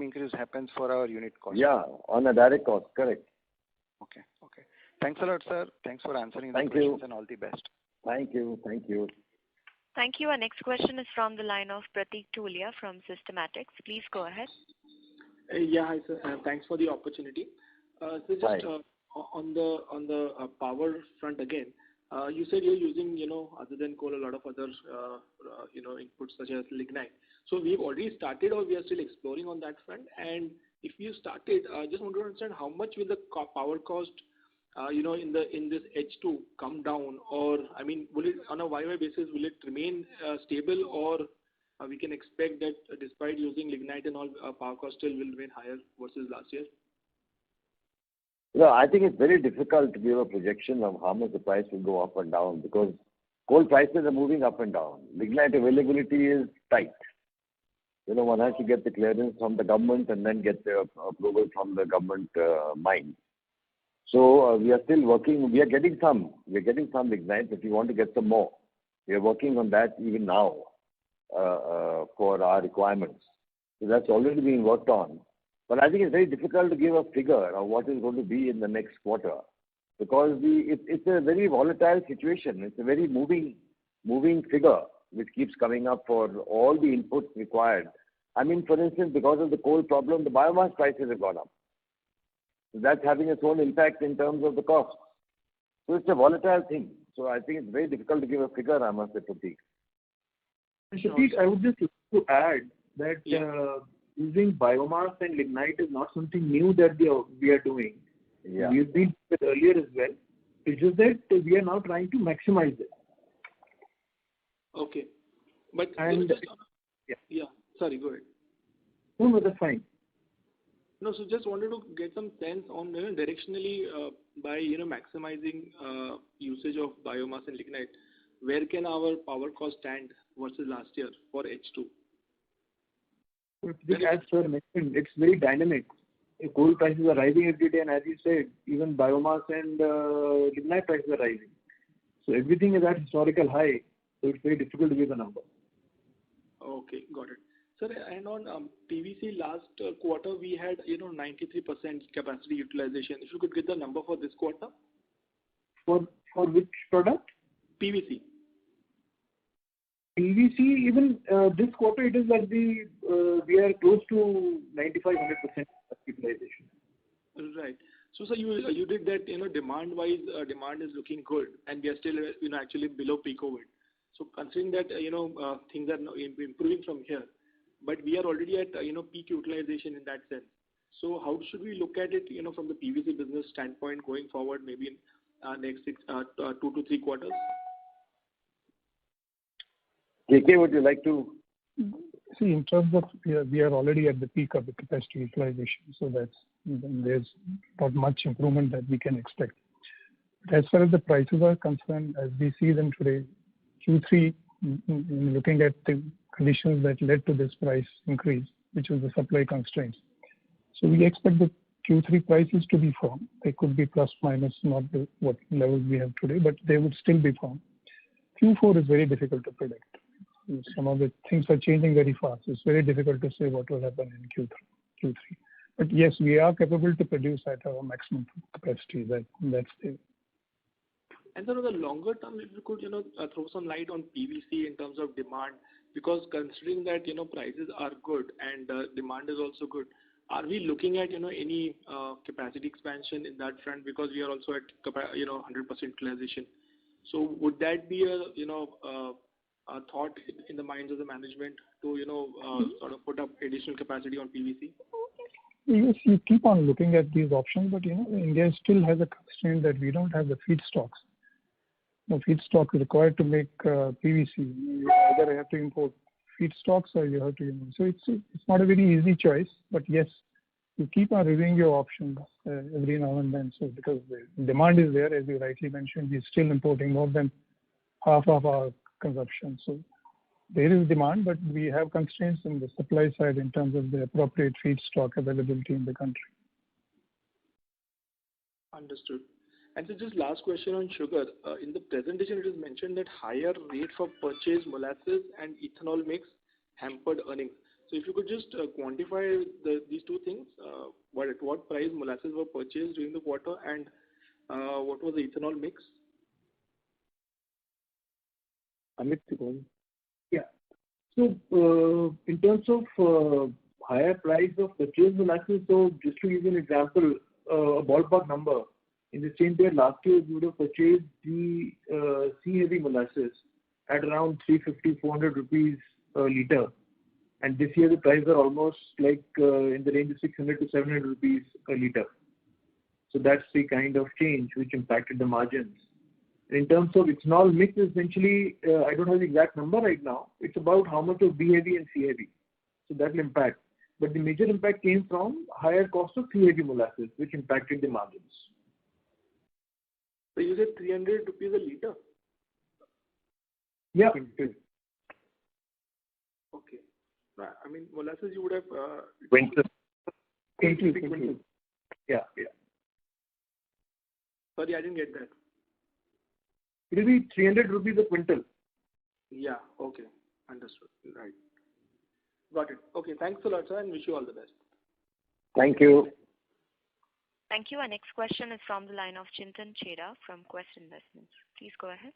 Speaker 11: increase happens for our unit cost.
Speaker 3: Yeah, on a direct cost, correct.
Speaker 11: Okay. Thanks a lot, sir. Thanks for answering the
Speaker 3: Thank
Speaker 11: questions
Speaker 3: you.
Speaker 11: and all the best.
Speaker 3: Thank you.
Speaker 1: Thank you. Our next question is from the line of Pratik Tulia from Systematics. Please go ahead.
Speaker 12: Yeah, hi, sir. Thanks for the opportunity. So just on the power front again, you said you're using, other than coal, a lot of other, inputs such as lignite. So we've already started, or we are still exploring on that front? And if you started, I just want to understand how much will the power cost, in this H2 come down, or will it on a YY basis, will it remain stable, or we can expect that despite using lignite and all, power cost still will remain higher versus last year?
Speaker 3: No, I think it's very difficult to give a projection of how much the price will go up and down, because coal prices are moving up and down. Lignite availability is tight. One has to get the clearance from the government and then get the approval from the government mine. So we are still working. We are getting some lignite, but we want to get some more. We are working on that even now for our requirements. So that's already being worked on. But I think it's very difficult to give a figure of what is going to be in the next quarter because it's a very volatile situation. It's a very moving figure which keeps coming up for all the inputs required. I mean, for instance, because of the coal problem, the biomass prices have gone up. So that's having its own impact in terms of the cost. So it's a volatile thing. So I think it's very difficult to give a figure, I must say, Prateek.
Speaker 6: Satish, I would just like to add that using biomass and lignite is not something new that we are doing.
Speaker 3: Yeah.
Speaker 6: We've been doing it earlier as well. It's just that we are now trying to maximize it.
Speaker 12: Okay. But sorry, go ahead.
Speaker 6: No, that's fine.
Speaker 12: No, so just wanted to get some sense on directionally by maximizing usage of biomass and lignite, where can our power cost stand versus last year for H2?
Speaker 6: As sir mentioned, it's very dynamic. Coal prices are rising every day, and as you said, even biomass and lignite prices are rising. So everything is at historical high. So it's very difficult to give a number.
Speaker 12: Okay, got it. Sir, and on PVC last quarter we had 93% capacity utilization. If you could get the number for this quarter.
Speaker 6: For which product?
Speaker 12: PVC.
Speaker 6: PVC, even this quarter, it is like we are close to 95-100% utilization.
Speaker 12: Right. So, sir, you did that. Demand-wise, demand is looking good, and we are still actually below pre-COVID. So, considering that things are improving from here, but we are already at peak utilization in that sense. So, how should we look at it? From the PVC business standpoint, going forward, maybe in next 2 to 3 quarters.
Speaker 3: KK, would you like to?
Speaker 9: See, in terms of, we are already at the peak of the capacity utilization, so there's not much improvement that we can expect. But as far as the prices are concerned, as we see them today, Q3, looking at the conditions that led to this price increase, which was the supply constraints. So we expect the Q3 prices to be firm. They could be plus minus, not what levels we have today, but they would still be firm. Q4 is very difficult to predict. Some of the things are changing very fast. It's very difficult to say what will happen in Q3. But yes, we are capable to produce at our maximum capacity. That's there.
Speaker 12: And then on the longer term, if you could throw some light on PVC in terms of demand, because considering that prices are good and demand is also good, are we looking at any capacity expansion in that front, because we are also at 100% utilization? So would that be a thought in the minds of the management to sort of put up additional capacity on PVC?
Speaker 9: Yes, you keep on looking at these options, but India still has a constraint that we don't have the feedstocks. The feedstock is required to make PVC. You either have to import feedstocks or you have to. So it's not a very easy choice, but yes, you keep on reviewing your options every now and then. So because the demand is there, as you rightly mentioned, we're still importing more than half of our consumption. So there is demand, but we have constraints in the supply side in terms of the appropriate feedstock availability in the country.
Speaker 12: Understood. And so just last question on sugar. In the presentation, it is mentioned that higher rate for purchased molasses and ethanol mix hampered earnings. So if you could just quantify these two things, at what price molasses were purchased during the quarter and what was the ethanol mix?
Speaker 6: Amit, yeah. So in terms of higher price of purchased molasses, so just to give you an example, a ballpark number, in the same period last year, we would have purchased the C-heavy molasses at around 350-400 rupees per litre. And this year, the prices are almost like in the range of 600 to 700 rupees per litre. So that's the kind of change which impacted the margins. In terms of ethanol mix, essentially, I don't have the exact number right now. It's about how much of B-heavy and C-heavy. So that will impact. But the major impact came from higher cost of C-heavy molasses, which impacted the margins.
Speaker 12: So you said 300 rupees a litre?
Speaker 6: Yeah.
Speaker 12: Okay. I mean, molasses you would have...
Speaker 3: Quintal.
Speaker 6: Yeah.
Speaker 12: Sorry, I didn't get that.
Speaker 6: It will be 300 rupees a quintal.
Speaker 12: Yeah, okay. Understood. Right. Got it. Okay. Thanks a lot, sir, and wish you all the best.
Speaker 3: Thank you.
Speaker 1: Thank you. Our next question is from the line of Chintan Chheda from Quest Investments. Please go ahead.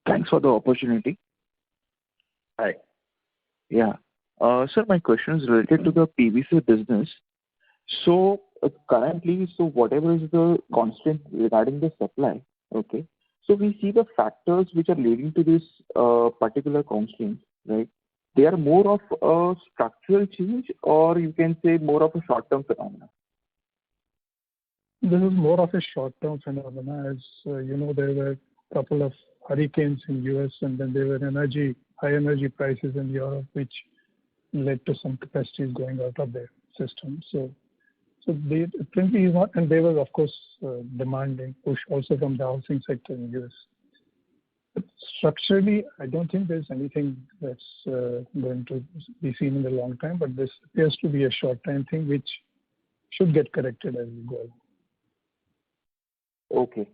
Speaker 13: Thanks for the opportunity.
Speaker 3: Hi.
Speaker 13: Yeah. Sir, my question is related to the PVC business. So currently, whatever is the constant regarding the supply, okay? So we see the factors which are leading to this particular constraint, right? They are more of a structural change, or you can say more of a short-term phenomenon.
Speaker 9: This is more of a short-term phenomenon. As you know, there were a couple of hurricanes in US, and then there were high energy prices in Europe, which led to some capacities going out of their system. So they currently is not, and there was of course demand and push also from the housing sector in US. But structurally, I don't think there's anything that's going to be seen in the long time. But this appears to be a short-term thing, which should get corrected as we go.
Speaker 13: Okay.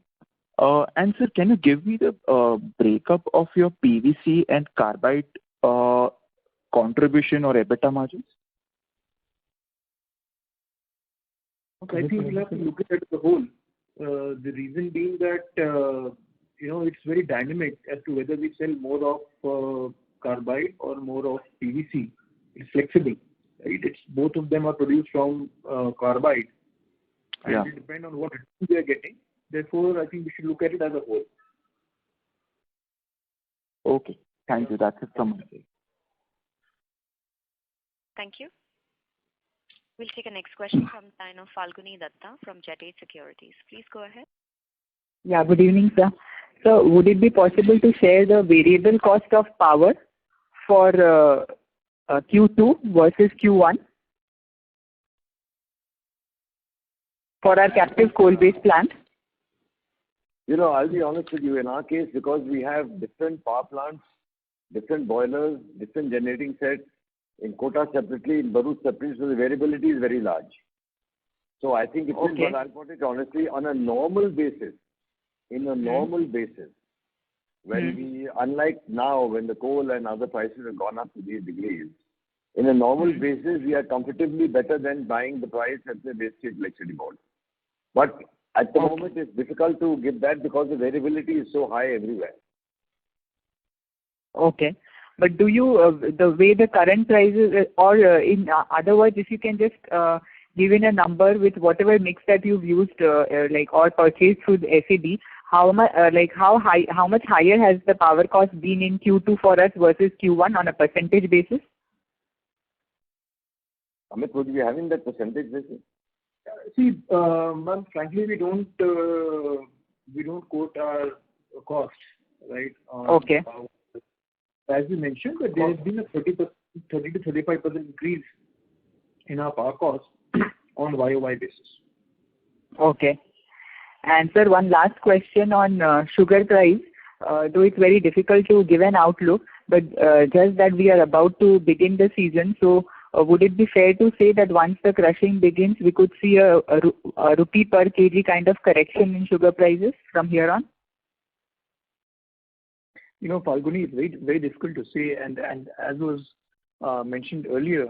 Speaker 13: And sir, can you give me the breakup of your PVC and carbide contribution or EBITDA margins?
Speaker 6: Okay, I think we'll have to look at it as a whole. The reason being that it's very dynamic as to whether we sell more of carbide or more of PVC. It's flexible, right? It's both of them are produced from carbide, and it depends on what we are getting. Therefore, I think we should look at it as a whole.
Speaker 13: Okay, thank you. That's it from my side.
Speaker 1: Thank you. We'll take a next question from the line of Falguni Datta from Jet 8 Securities. Please go ahead.
Speaker 14: Yeah, good evening, sir. So, would it be possible to share the variable cost of power for Q2 versus Q1 for our captive coal-based plant?
Speaker 3: I'll be honest with you. In our case, because we have different power plants, different boilers, different generating sets, in Kota separately, in Bharuch separately, so the variability is very large. So I think it is, but I'll put it honestly, on a normal basis, when we, unlike now when the coal and other prices have gone up to these degrees, in a normal basis, we are comfortably better than buying the price at the Waste Heat Electricity Board. But at the moment, it's difficult to give that because the variability is so high everywhere.
Speaker 14: Okay. But do you, the way the current prices, or in other words, if you can just give in a number with whatever mix that you've used, or purchased through the SAB, how much higher has the power cost been in Q2 for us versus Q1 on a percentage basis?
Speaker 3: Amit, would you be having that percentage basis?
Speaker 6: See, ma'am, frankly, we don't quote our cost, right?
Speaker 14: Okay.
Speaker 6: As you mentioned, that there has been a 30 to 35% increase in our power cost on YOY basis.
Speaker 14: Okay. And sir, one last question on sugar price. Though it's very difficult to give an outlook, but just that we are about to begin the season, so would it be fair to say that once the crushing begins, we could see a rupee per kg kind of correction in sugar prices from here on?
Speaker 6: Falguni, it's very, very difficult to say, and as was mentioned earlier,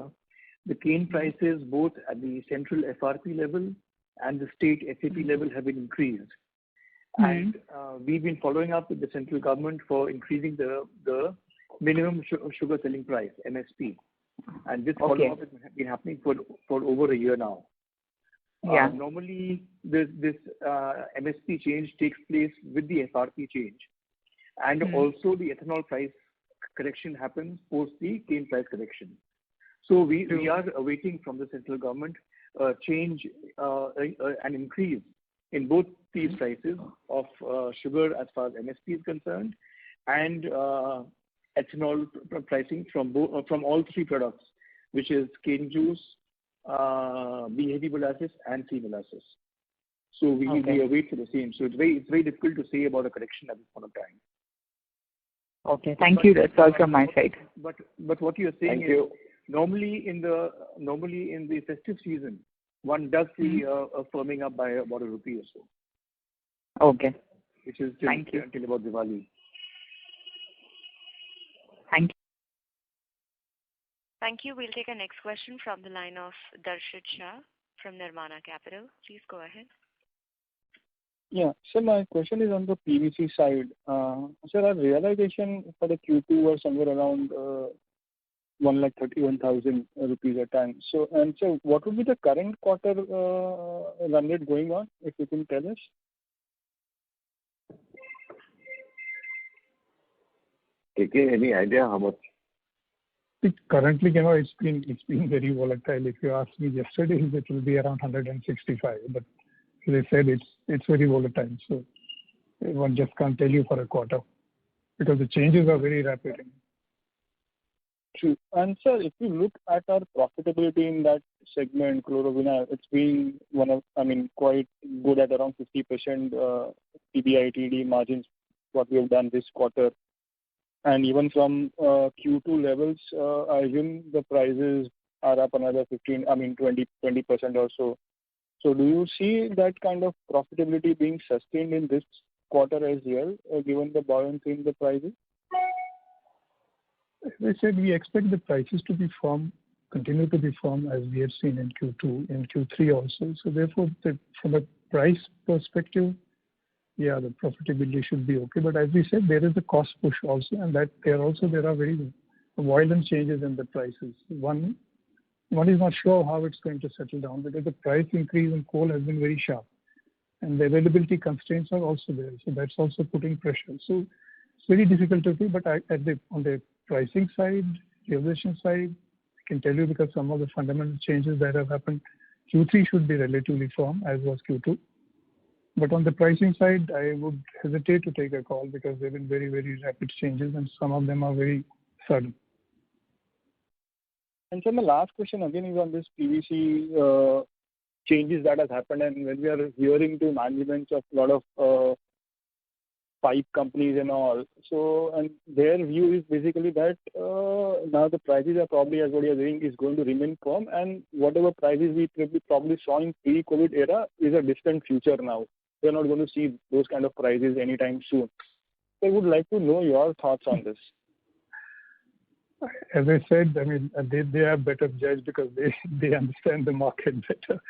Speaker 6: the cane prices both at the central FRP level and the state SAP level have been increased. And we've been following up with the central government for increasing the minimum sugar selling price, MSP. And this follow-up has been happening for over a year now.
Speaker 14: Yeah.
Speaker 6: Normally, this MSP change takes place with the FRP change. And also the ethanol price correction happens post the cane price correction. So we are awaiting from the central government change, an increase in both these prices of sugar as far as MSP is concerned, and ethanol pricing from all three products, which is cane juice, B-heavy molasses, and C molasses. So we await for the same. So it's very difficult to say about a correction at this point of time.
Speaker 14: Okay, thank you. That's all from my side.
Speaker 6: But what you're saying is normally in the festive season, one does see a firming up by about a rupee or so.
Speaker 14: Okay.
Speaker 6: Which is until about Diwali.
Speaker 14: Thank you.
Speaker 1: Thank you. We'll take a next question from the line of Darshit Shah from Nirvana Capital. Please go ahead.
Speaker 15: Yeah. So my question is on the PVC side. Sir, our realization for the Q2 was somewhere around 1,31,000 rupees a ton. So what would be the current quarter run rate going on, if you can tell us?
Speaker 3: Okay, any idea how much?
Speaker 9: Currently, it's been very volatile. If you ask me yesterday, it will be around 165. But as I said, it's very volatile. So one just can't tell you for a quarter because the changes are very rapid.
Speaker 15: True. And sir, if you look at our profitability in that segment, chlorovinyl, it's been quite good at around 50% PBITD margins, what we have done this quarter. And even from Q2 levels, I assume the prices are up another 20% or so. So do you see that kind of profitability being sustained in this quarter as well, given the buoyancy in the prices?
Speaker 9: As I said, we expect the prices to be firm, continue to be firm as we have seen in Q2, in Q3 also. So therefore, from a price perspective, yeah, the profitability should be okay. But as we said, there is a cost push also, and that there are very violent changes in the prices. One is not sure how it's going to settle down because the price increase in coal has been very sharp, and the availability constraints are also there. So that's also putting pressure. So it's very difficult to do. But on the pricing side, realization side, I can tell you because some of the fundamental changes that have happened, Q3 should be relatively firm as was Q2. But on the pricing side, I would hesitate to take a call because there have been very, very rapid changes and some of them are very sudden.
Speaker 15: And so my last question again is on this PVC changes that has happened, and when we are hearing to managements of a lot of pipe companies and all, so and their view is basically that now the prices are probably, as what you are saying, is going to remain firm, and whatever prices we probably saw in pre-COVID era is a distant future now. We are not going to see those kind of prices anytime soon. So I would like to know your thoughts on this.
Speaker 9: As I said, they are better judged because they understand the market better.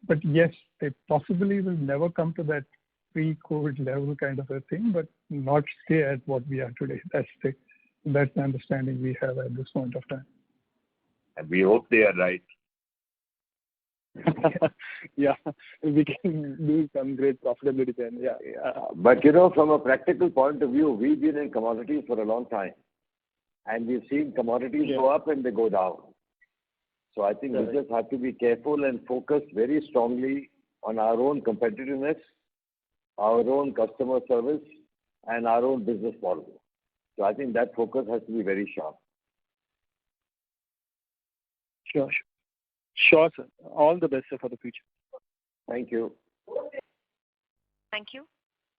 Speaker 9: But yes, they possibly will never come to that pre-COVID level kind of a thing, but not stay at what we are today. That's the understanding we have at this point of time.
Speaker 4: And we hope they are right.
Speaker 15: Yeah, we can do some great profitability then. Yeah.
Speaker 3: But from a practical point of view, we've been in commodities for a long time, and we've seen commodities go up and they go down. So I think we just have to be careful and focus very strongly on our own competitiveness, our own customer service, and our own business model. So I think that focus has to be very sharp.
Speaker 15: Sure, sir. All the best, sir, for the future.
Speaker 3: Thank you.
Speaker 1: Thank you.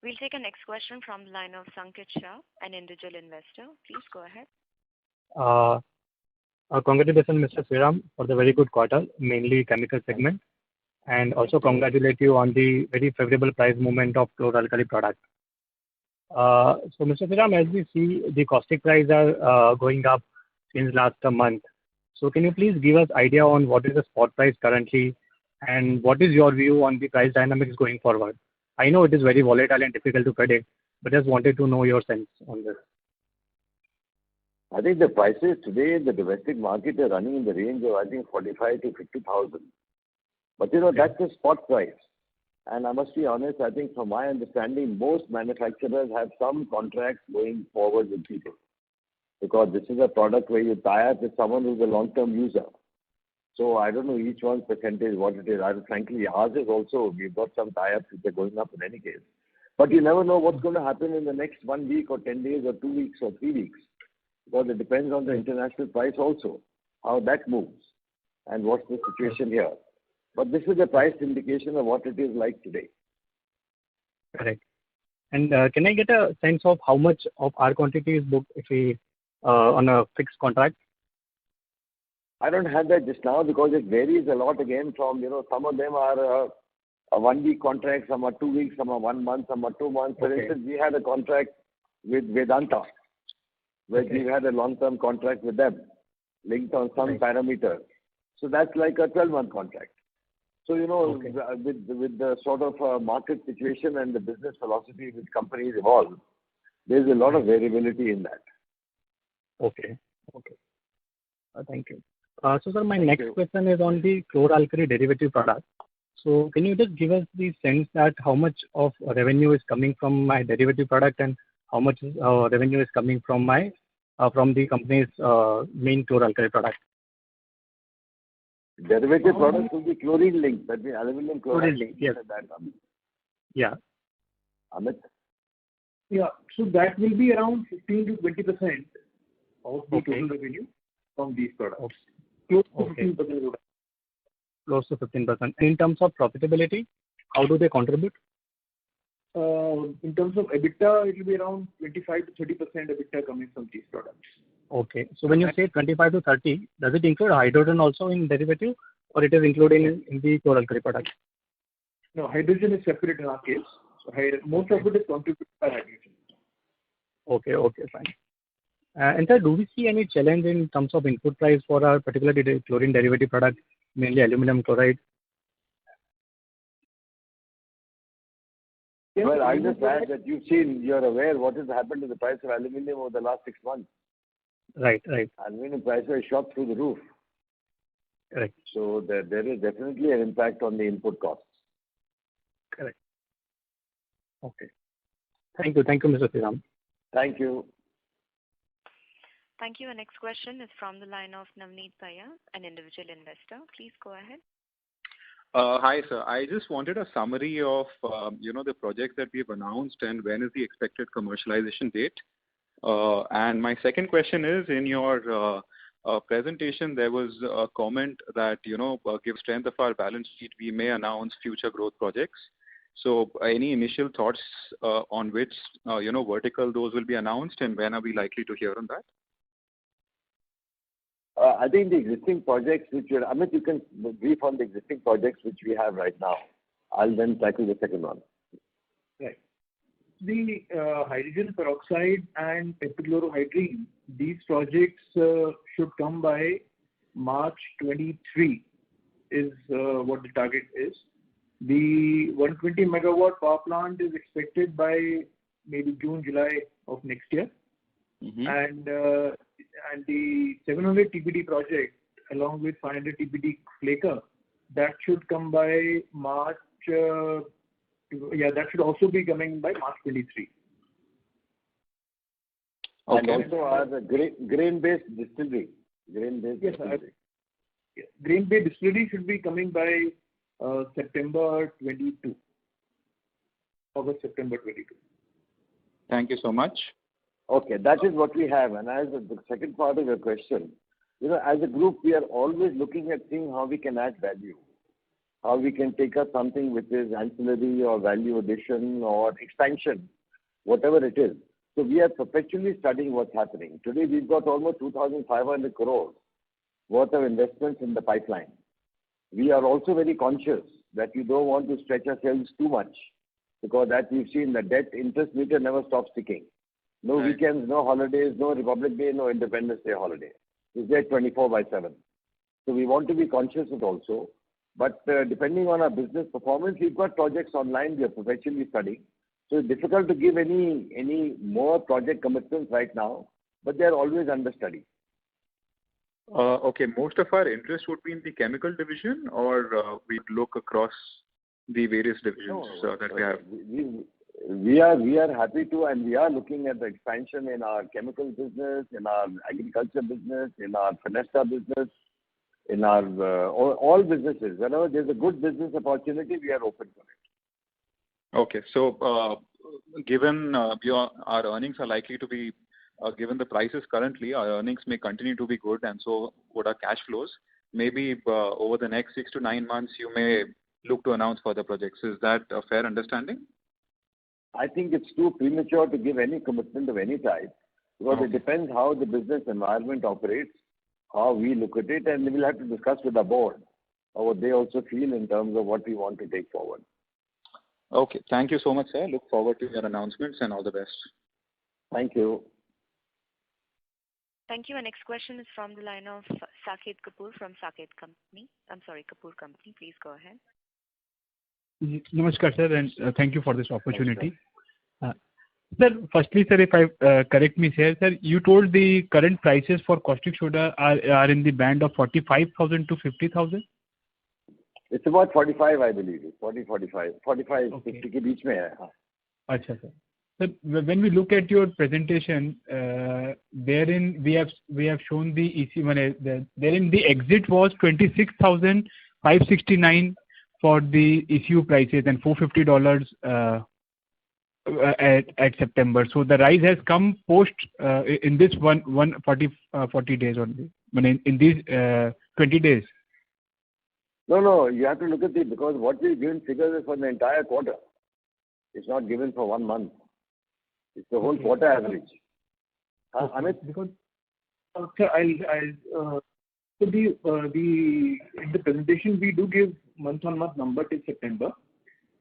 Speaker 1: We'll take a next question from the line of Sanket Shah, an individual investor. Please go ahead.
Speaker 16: Congratulations, Mr. Sriram, for the very good quarter, mainly chemical segment. And also congratulate you on the very favorable price movement of chlor-alkali product. So, Mr. Sriram, as we see, the caustic prices are going up since last month. So, can you please give us idea on what is the spot price currently, and what is your view on the price dynamics going forward? I know it is very volatile and difficult to predict, but just wanted to know your sense on this.
Speaker 3: I think the prices today in the domestic market are running in the range of, 45 to 50,000. But that's the spot price. And I must be honest, I think from my understanding, most manufacturers have some contracts going forward with people. Because this is a product where you tie up with someone who's a long-term user. So I don't know each one's percentage, what it is. Frankly, ours is also, we've got some tie-ups which are going up in any case. But you never know what's going to happen in the next 1 week or 10 days or 2 weeks or 3 weeks. Because it depends on the international price also, how that moves and what's the situation here. But this is a price indication of what it is like today.
Speaker 16: Correct. And can I get a sense of how much of our quantity is booked if we on a fixed contract?
Speaker 3: I don't have that just now because it varies a lot again from, some of them are a 1 week contract, some are 2 weeks, some are 1 month, some are 2 months. For instance, we had a contract with Vedanta, where we had a long-term contract with them. linked on some parameter. So that's like a 12-month contract. So, with the sort of market situation and the business philosophy which companies evolve, there's a lot of variability in that.
Speaker 16: Okay. Thank you. So, sir, my next question is on the chlor-alkali derivative product. So, can you just give us the sense that how much of revenue is coming from my derivative product and how much revenue is coming from the company's main chlor-alkali product?
Speaker 3: Derivative products will be chlorine linked, that means aluminum chloride.
Speaker 16: Chlorine linked, yes. Yeah.
Speaker 3: Amit?
Speaker 6: Yeah. So that will be around 15 to 20% of the total revenue from these products. Close to 15%.
Speaker 16: Close to 15%. In terms of profitability, how do they contribute?
Speaker 6: In terms of EBITDA, it will be around 25 to 30% EBITDA coming from these products.
Speaker 16: Okay. So when you say 25 to 30, does it include hydrogen also in derivative, or it is included in the chlor-alkali product?
Speaker 6: No, hydrogen is separate in our case. So most of it is contributed by hydrogen.
Speaker 16: Okay, fine. And sir, do we see any challenge in terms of input price for our particularly chlorine derivative product, mainly aluminum chloride?
Speaker 3: Well, I just add that you're aware what has happened to the price of aluminum over the last 6 months.
Speaker 16: Right.
Speaker 3: Aluminum prices are shot through the roof.
Speaker 16: Correct.
Speaker 3: So there is definitely an impact on the input costs.
Speaker 16: Correct. Okay. Thank you, Mr. Sriram.
Speaker 3: Thank you.
Speaker 1: Thank you. Our next question is from the line of Navneet Bhaiya, an individual investor. Please go ahead.
Speaker 17: Hi, sir. I just wanted a summary of, the projects that we've announced and when is the expected commercialization date. And my second question is, in your presentation, there was a comment that, give strength of our balance sheet, we may announce future growth projects. So any initial thoughts on which, vertical those will be announced, and when are we likely to hear on that?
Speaker 3: I think the existing projects Amit, you can brief on the existing projects which we have right now. I'll then tackle the second one.
Speaker 6: Right. The hydrogen peroxide and epichlorohydrin, these projects should come by March 23 is what the target is. The 120 megawatt power plant is expected by maybe June, July of next year. And the 700 TPD project along with 500 TPD flaker, that should come by March. That should also be coming by March 23.
Speaker 3: Okay. And also our grain-based distillery.
Speaker 6: Yes, grain-based distillery should be coming by September 22. August, September 22.
Speaker 17: Thank you so much.
Speaker 3: Okay, that is what we have. And as the second part of your question, as a group, we are always looking at seeing how we can add value, how we can take up something which is ancillary or value addition or expansion, whatever it is. So we are perpetually studying what's happening. Today, we've got almost 2,500 crores worth of investments in the pipeline. We are also very conscious that we don't want to stretch ourselves too much, because as we've seen, the debt interest meter never stops ticking. No weekends, no holidays, no Republic Day, no Independence Day holiday. It's there 24/7. So we want to be conscious of it also. But depending on our business performance, we've got projects online we are perpetually studying. So it's difficult to give any more project commitments right now, but they're always under study.
Speaker 17: Okay, most of our interest would be in the chemical division, or we'd look across the various divisions that we have?
Speaker 3: We are happy to, and we are looking at the expansion in our chemical business, in our agriculture business, in our Fenesta business, in our all businesses. Whenever there's a good business opportunity, we are open for it.
Speaker 17: Okay, so given our earnings are likely to be, given the prices currently, our earnings may continue to be good, and so would our cash flows. Maybe over the next 6 to 9 months, you may look to announce further projects. Is that a fair understanding?
Speaker 3: I think it's too premature to give any commitment of any type, because it depends how the business environment operates, how we look at it, and we'll have to discuss with the board what they also feel in terms of what we want to take forward.
Speaker 17: Okay. Thank you so much, sir. Look forward to your announcements, and all the best.
Speaker 3: Thank you.
Speaker 1: Thank you. Our next question is from the line of Saket Kapoor from Saket Company. I'm sorry, Kapoor Company. Please go ahead.
Speaker 18: Namaskar, sir, and thank you for this opportunity. Sir, firstly, sir, if I correct me here, sir, you told the current prices for caustic soda are in the band of 45,000 to 50,000?
Speaker 3: It's about 45, I believe. 40, 45. 45,
Speaker 18: Okay.
Speaker 3: 50 के बीच में है. हाँ.
Speaker 18: Acha, sir. Sir, when we look at your presentation, therein we have shown the EC, therein the exit was 26,569 for the ECU prices and $450 at September. So the rise has come post in this 40 days only. In these 20 days.
Speaker 3: No, you have to look at because what we've given figures is for the entire quarter. It's not given for 1 month. It's the whole quarter average. Amit?
Speaker 6: Because sir, in the presentation we do give month-on-month number till September.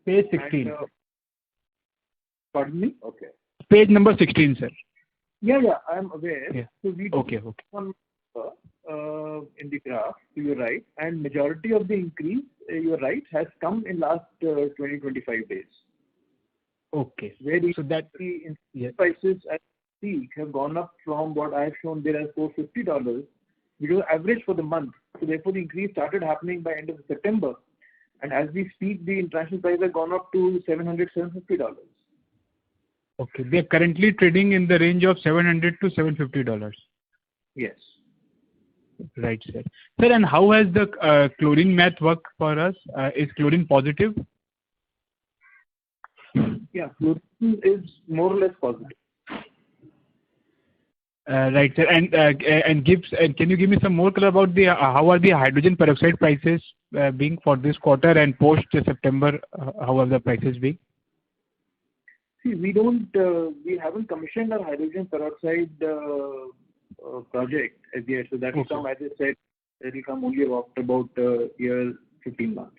Speaker 18: Page 16.
Speaker 6: Pardon me?
Speaker 3: Okay.
Speaker 18: Page number 16, sir.
Speaker 6: Yeah, I am aware.
Speaker 18: Yeah.
Speaker 6: So we do
Speaker 18: Okay.
Speaker 6: one in the graph, you're right, and majority of the increase, you're right, has come in last 20-25 days.
Speaker 18: Okay.
Speaker 6: So that the prices at peak have gone up from what I have shown there as $450, which was average for the month. So therefore the increase started happening by end of September. And as we speak, the international price has gone up to $700-$750.
Speaker 18: Okay. They are currently trading in the range of $700 to $750.
Speaker 6: Yes.
Speaker 18: Right, sir. Sir, and how has the chlorine math worked for us? Is chlorine positive?
Speaker 6: Yeah, chlorine is more or less positive.
Speaker 18: Right, sir. And can you give me some more color about how are the hydrogen peroxide prices being for this quarter and post September? How are the prices being?
Speaker 6: See, we haven't commissioned our hydrogen peroxide project as yet. So that will come, as I said, it will come only after about year 15 months.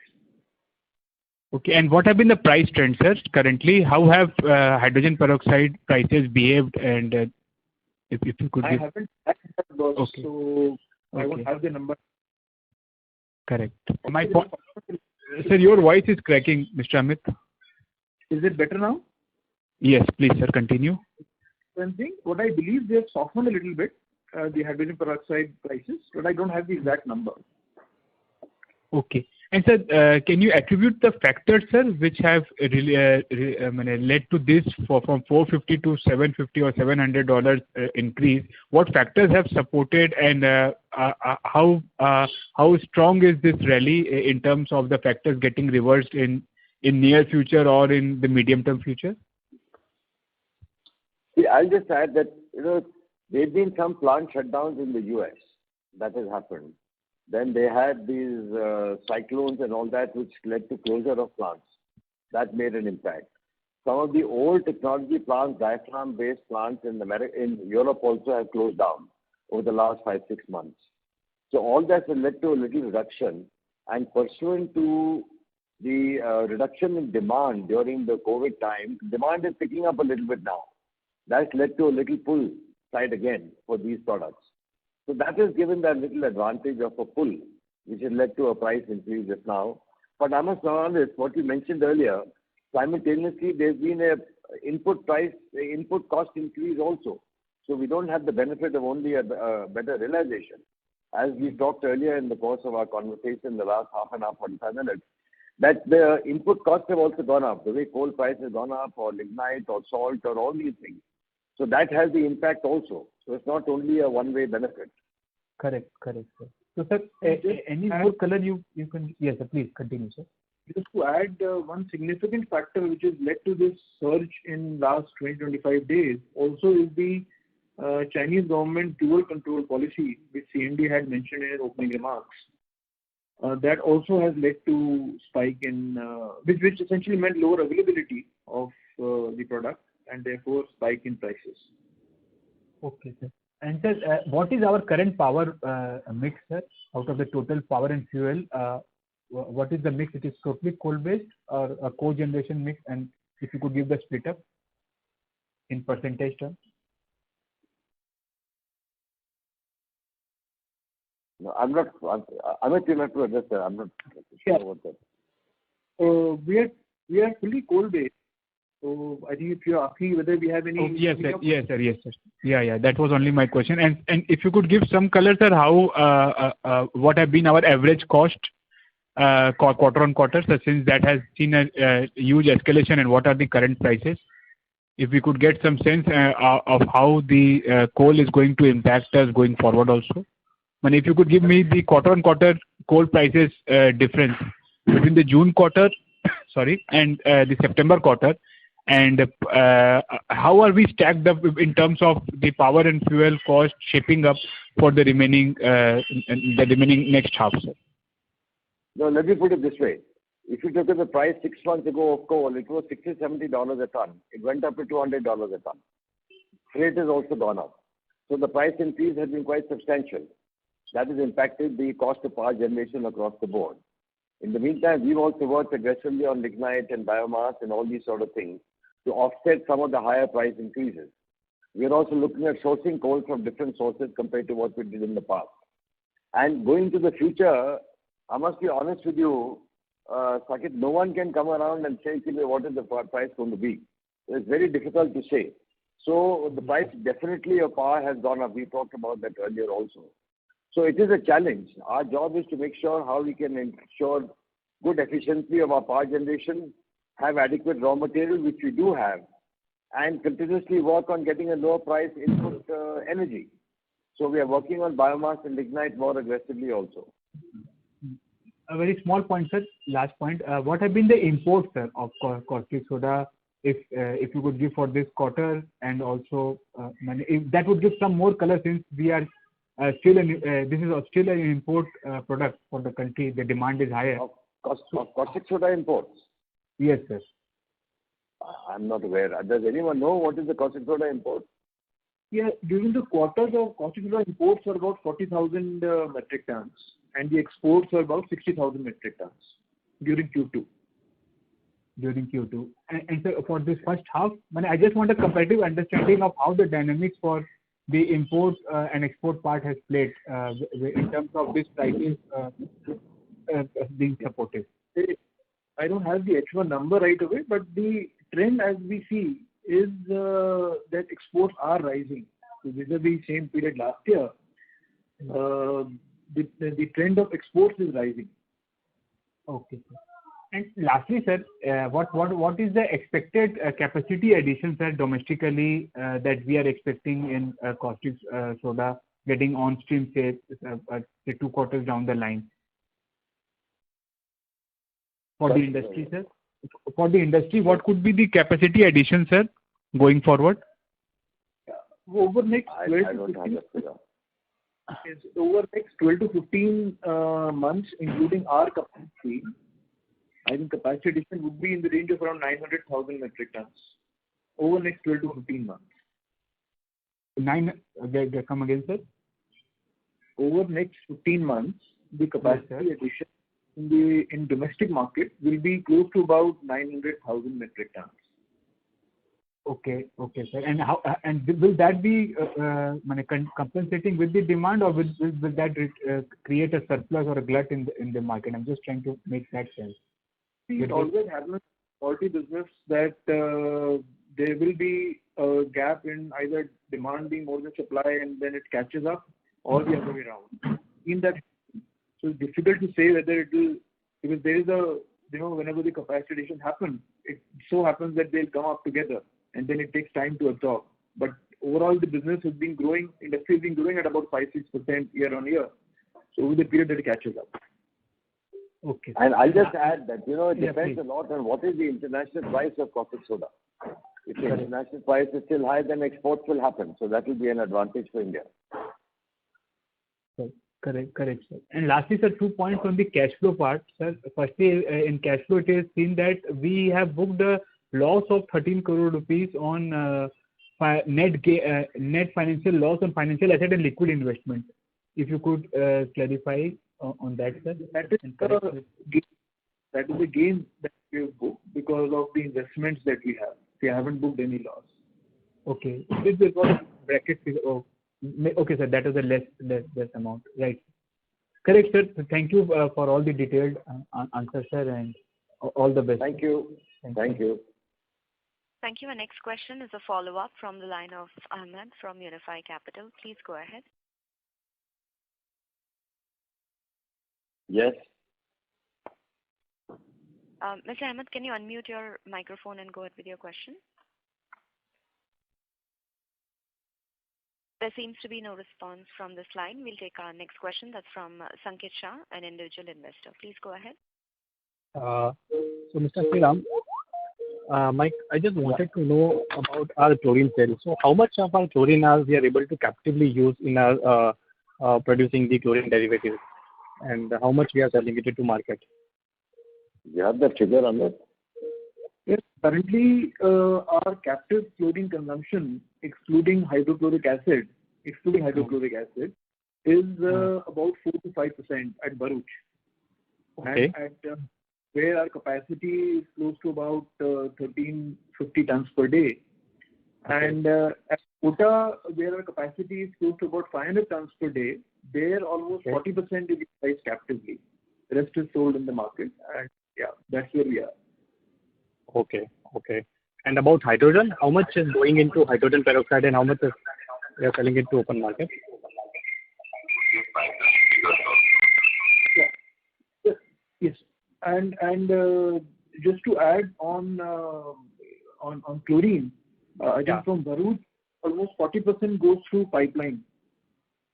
Speaker 18: Okay, and what have been the price trends, sir, currently? How have hydrogen peroxide prices behaved? And if you could
Speaker 6: I haven't checked that, boss, so I won't have the number.
Speaker 18: Correct. My point, sir, your voice is cracking, Mr. Amit.
Speaker 6: Is it better now?
Speaker 18: Yes, please, sir, continue.
Speaker 6: One thing, what I believe they have softened a little bit, the hydrogen peroxide prices, but I don't have the exact number.
Speaker 18: Okay. And sir, can you attribute the factors, sir, which have led to this from $450 to $750 or $700 increase? What factors have supported, and how strong is this rally in terms of the factors getting reversed in near future or in the medium term future?
Speaker 3: See, I'll just add that there have been some plant shutdowns in the US. That has happened. Then they had these cyclones and all that, which led to closure of plants. That made an impact. Some of the old technology plants, diaphragm-based plants in Europe also have closed down over the last 5-6 months. So all that has led to a little reduction. And pursuant to the reduction in demand during the COVID time, demand is picking up a little bit now. That's led to a little pull side again for these products. So that has given that little advantage of a pull, which has led to a price increase just now. But I must be honest, what you mentioned earlier, simultaneously there's been a input cost increase also. So we don't have the benefit of only a better realization. As we talked earlier in the course of our conversation, the last half an hour, 45 minutes, that the input costs have also gone up. The way coal price has gone up, or lignite, or salt, or all these things. So that has the impact also. So it's not only a one-way benefit.
Speaker 18: Correct, sir. So, sir, any more color you can... Yes, sir, please continue, sir.
Speaker 6: Just to add one significant factor which has led to this surge in last 20-25 days also is the Chinese government dual control policy, which CMD had mentioned in his opening remarks. That also has led to spike in, which essentially meant lower availability of the product and therefore spike in prices.
Speaker 18: Okay, sir. And sir, what is our current power mix, sir, out of the total power and fuel? What is the mix? It is totally coal-based or a cogeneration mix? And if you could give the split up in percentage terms.
Speaker 3: No, I'm not. Amit, you'll have to address that. I'm not sure about that.
Speaker 6: We are fully coal-based. So I think if you're asking whether we have any...
Speaker 18: Yes, sir. Yeah. That was only my question. And if you could give some color, sir, how what have been our average cost quarter on quarter, so since that has seen a huge escalation, and what are the current prices? If we could get some sense of how the coal is going to impact us going forward also. And if you could give me the quarter on quarter coal prices difference between the June quarter, and the September quarter, and how are we stacked up in terms of the power and fuel cost shaping up for the remaining next half, sir?
Speaker 3: No, let me put it this way. If you look at the price 6 months ago of coal, it was $60-70 a ton. It went up to $200 a ton. Freight has also gone up. So the price increase has been quite substantial. That has impacted the cost of power generation across the board. In the meantime, we've also worked aggressively on lignite and biomass and all these sort of things to offset some of the higher price increases. We're also looking at sourcing coal from different sources compared to what we did in the past. And going to the future, I must be honest with you, Saket, no one can come around and say, what is the price going to be? It's very difficult to say. So the price definitely of power has gone up. We talked about that earlier also. So it is a challenge. Our job is to make sure how we can ensure good efficiency of our power generation, have adequate raw material, which we do have, and continuously work on getting a lower price input energy. So we are working on biomass and lignite more aggressively also.
Speaker 18: A very small point, sir. Last point. What have been the imports, sir, of caustic soda? If you could give for this quarter, and also if that would give some more color, since we are this is still an import product for the country. The demand is higher.
Speaker 3: Caustic soda imports?
Speaker 18: Yes, sir.
Speaker 3: I'm not aware. Does anyone know what is the caustic soda import?
Speaker 6: Yeah, during the quarter, the caustic soda imports were about 40,000 metric tons, and the exports were about 60,000 metric tons during Q2. And so for this first half, I just want a comparative understanding of how the dynamics for the import and export part has played in terms of these prices being supportive. I don't have the H1 number right away, but the trend as we see is that exports are rising. So this is the same period last year. The trend of exports is rising.
Speaker 18: Okay, sir. And lastly, sir, what is the expected capacity addition, sir, domestically that we are expecting in caustic soda getting on stream, say 2 quarters down the line? For the industry, sir? For the industry, what could be the capacity addition, sir, going forward?
Speaker 6: Over next 12 to 15 months, including our capacity, I think capacity addition would be in the range of around 900,000 metric tons over next 12 to 15 months.
Speaker 18: Come again, sir?
Speaker 6: Over next 15 months, the capacity addition in domestic market will be close to about 900,000 metric tons.
Speaker 18: Okay, sir. And how will that be compensating with the demand, or will that create a surplus or a glut in the market? I'm just trying to make that sense.
Speaker 6: It always happens in quality business that there will be a gap in either demand being more than supply, and then it catches up, or the other way around. In that, so it's difficult to say whether it will, because there is whenever the capacity addition happens, it so happens that they'll come up together, and then it takes time to absorb. But overall, the business has been growing, industry has been growing at about 5-6% year on year. So over the period that it catches up.
Speaker 18: Okay.
Speaker 3: And I'll just add that, it depends a lot on what is the international price of caustic soda. If the international price is still high, then exports will happen. So that will be an advantage for India.
Speaker 18: Correct, sir. And lastly, sir, 2 points on the cash flow part, sir. Firstly, in cash flow, it is seen that we have booked a loss of 13 crore rupees on net financial loss on financial asset and liquid investment. If you could clarify on that, sir.
Speaker 6: That is a gain that we have booked because of the investments that we have. We haven't booked any loss.
Speaker 18: Okay. This is what bracket. Okay, sir. That is a less amount, right? Correct, sir. Thank you for all the detailed answers, sir, and all the best.
Speaker 3: Thank you. Thank you.
Speaker 1: Thank you. Our next question is a follow-up from the line of Ahmed from Unifi Capital. Please go ahead.
Speaker 3: Yes.
Speaker 1: Mr. Ahmed, can you unmute your microphone and go ahead with your question? There seems to be no response from this line. We'll take our next question. That's from Sanket Shah, an individual investor. Please go ahead.
Speaker 16: So, Mr. Sriram, Mike, I just wanted to know about our chlorine sales. So, how much of our chlorine are we able to captively use in our producing the chlorine derivatives, and how much we are selling it to market?
Speaker 3: You have the figure on that?
Speaker 6: Yes. Currently, our captive chlorine consumption, excluding hydrochloric acid, is about 4 to 5% at Bharuch.
Speaker 16: Okay.
Speaker 6: And at where our capacity is close to about 1350 tons per day. And at Kota, where our capacity is close to about 500 tons per day, there almost 40% is utilized captively. The rest is sold in the market, and yeah, that's where we are.
Speaker 16: Okay. And about hydrogen, how much is going into hydrogen peroxide and how much is we are selling it to open market?
Speaker 6: Yeah. Yes. And just to add on chlorine, I think from Bharuch, almost 40% goes through pipeline.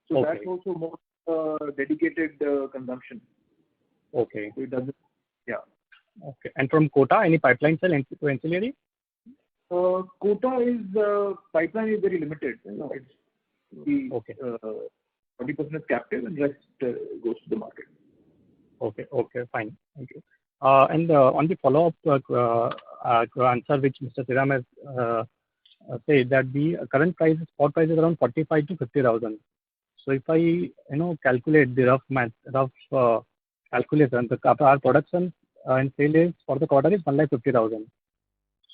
Speaker 6: So that's also more dedicated consumption.
Speaker 16: Okay.
Speaker 6: So it doesn't. Yeah.
Speaker 16: Okay. And from Kota, any pipeline sell to ancillary?
Speaker 6: Kota is pipeline is very limited. It's the 40% is captive and rest goes to the market.
Speaker 16: Okay, fine. Thank you. And on the follow-up answer which Mr. Sriram has said that the current price, spot price is around 45 to 50,000. So if I calculate the rough calculation, our production and sale is for the quarter is 1,50,000.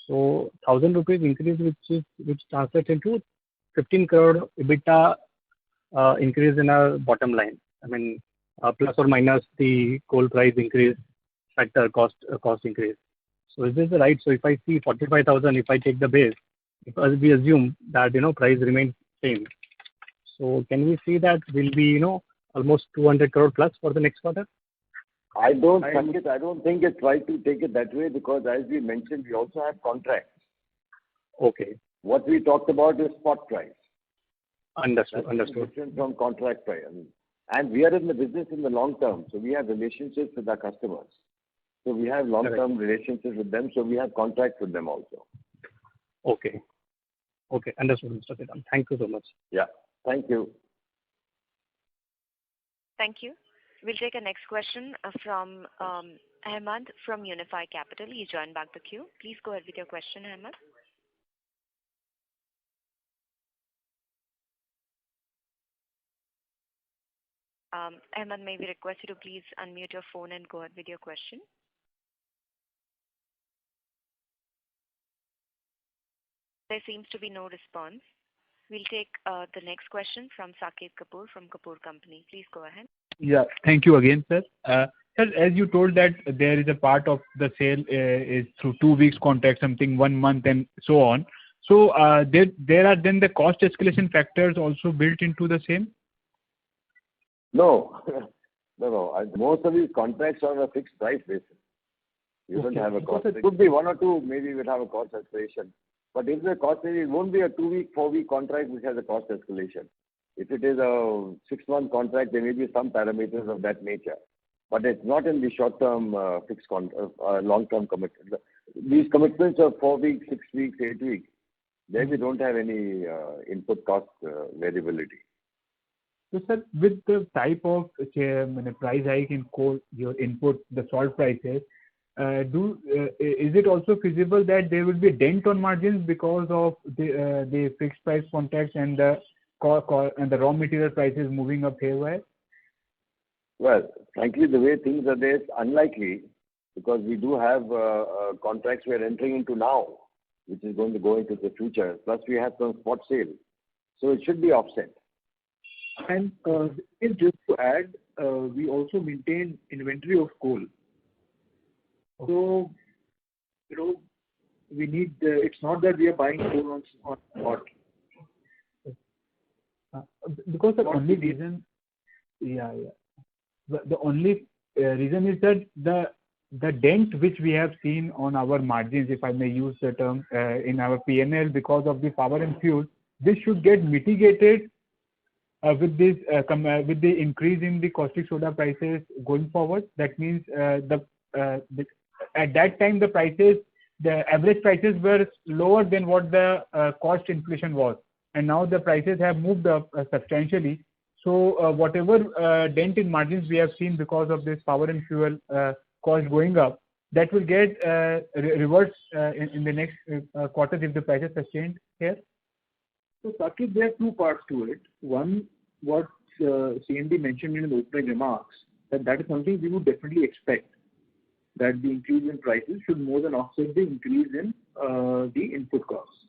Speaker 16: So 1,000 rupees increase, which translates into 15 crore EBITDA increase in our bottom line. I mean, plus or minus the coal price increase factor, cost increase. So is this right? So if I see 45,000, if I take the base, because we assume that price remains same. So can we see that will be almost 200 crore plus for the next quarter?
Speaker 3: I don't think it's right to take it that way, because as we mentioned, we also have contracts.
Speaker 16: Okay.
Speaker 3: What we talked about is spot price.
Speaker 16: Understood.
Speaker 3: Different from contract price. And we are in the business in the long term, so we have relationships with our customers. So we have long-term relationships with them, so we have contracts with them also.
Speaker 16: Okay. Understood, Mr. Sriram. Thank you so much.
Speaker 3: Yeah. Thank you.
Speaker 1: Thank you. We'll take a next question from Ahmad from Unifi Capital. He joined back the queue. Please go ahead with your question, Ahmad. Ahmad, may we request you to please unmute your phone and go ahead with your question? There seems to be no response. We'll take the next question from Saket Kapoor from Kapoor Company. Please go ahead.
Speaker 18: Yeah. Thank you again, sir. Sir, as you told that there is a part of the sale is through 2 weeks contract, something 1 month and so on. So there are then the cost escalation factors also built into the same?
Speaker 3: No. Most of these contracts are on a fixed price basis. You don't have a cost. It could be 1 or 2, maybe we'll have a cost escalation. But if the cost, it won't be a 2-week, 4-week contract which has a cost escalation. If it is a 6-month contract, there may be some parameters of that nature. But it's not in the short-term fixed long-term commitment. These commitments are 4 weeks, 6 weeks, 8 weeks. There we don't have any input cost variability.
Speaker 18: So, sir, with the type of price hike in coal, your input, the salt prices, is it also feasible that there will be a dent on margins because of the fixed price contracts and the raw material prices moving up haywire?
Speaker 3: Well, frankly, the way things are there, it's unlikely, because we do have contracts we are entering into now, which is going to go into the future. Plus, we have some spot sales, so it should be offset.
Speaker 6: And just to add, we also maintain inventory of coal. So, we need, it's not that we are buying coal on spot.
Speaker 18: Because the only reason, the only reason is that the dent which we have seen on our margins, if I may use the term, in our P&L because of the power and fuel, this should get mitigated with this with the increase in the caustic soda prices going forward. That means at that time the average prices were lower than what the cost inflation was, and now the prices have moved up substantially. So whatever dent in margins we have seen because of this power and fuel cost going up, that will get reversed in the next quarters if the prices sustained here.
Speaker 6: So Saket, there are two parts to it. One, what CMD mentioned in the opening remarks, that is something we would definitely expect, that the increase in prices should more than offset the increase in the input costs.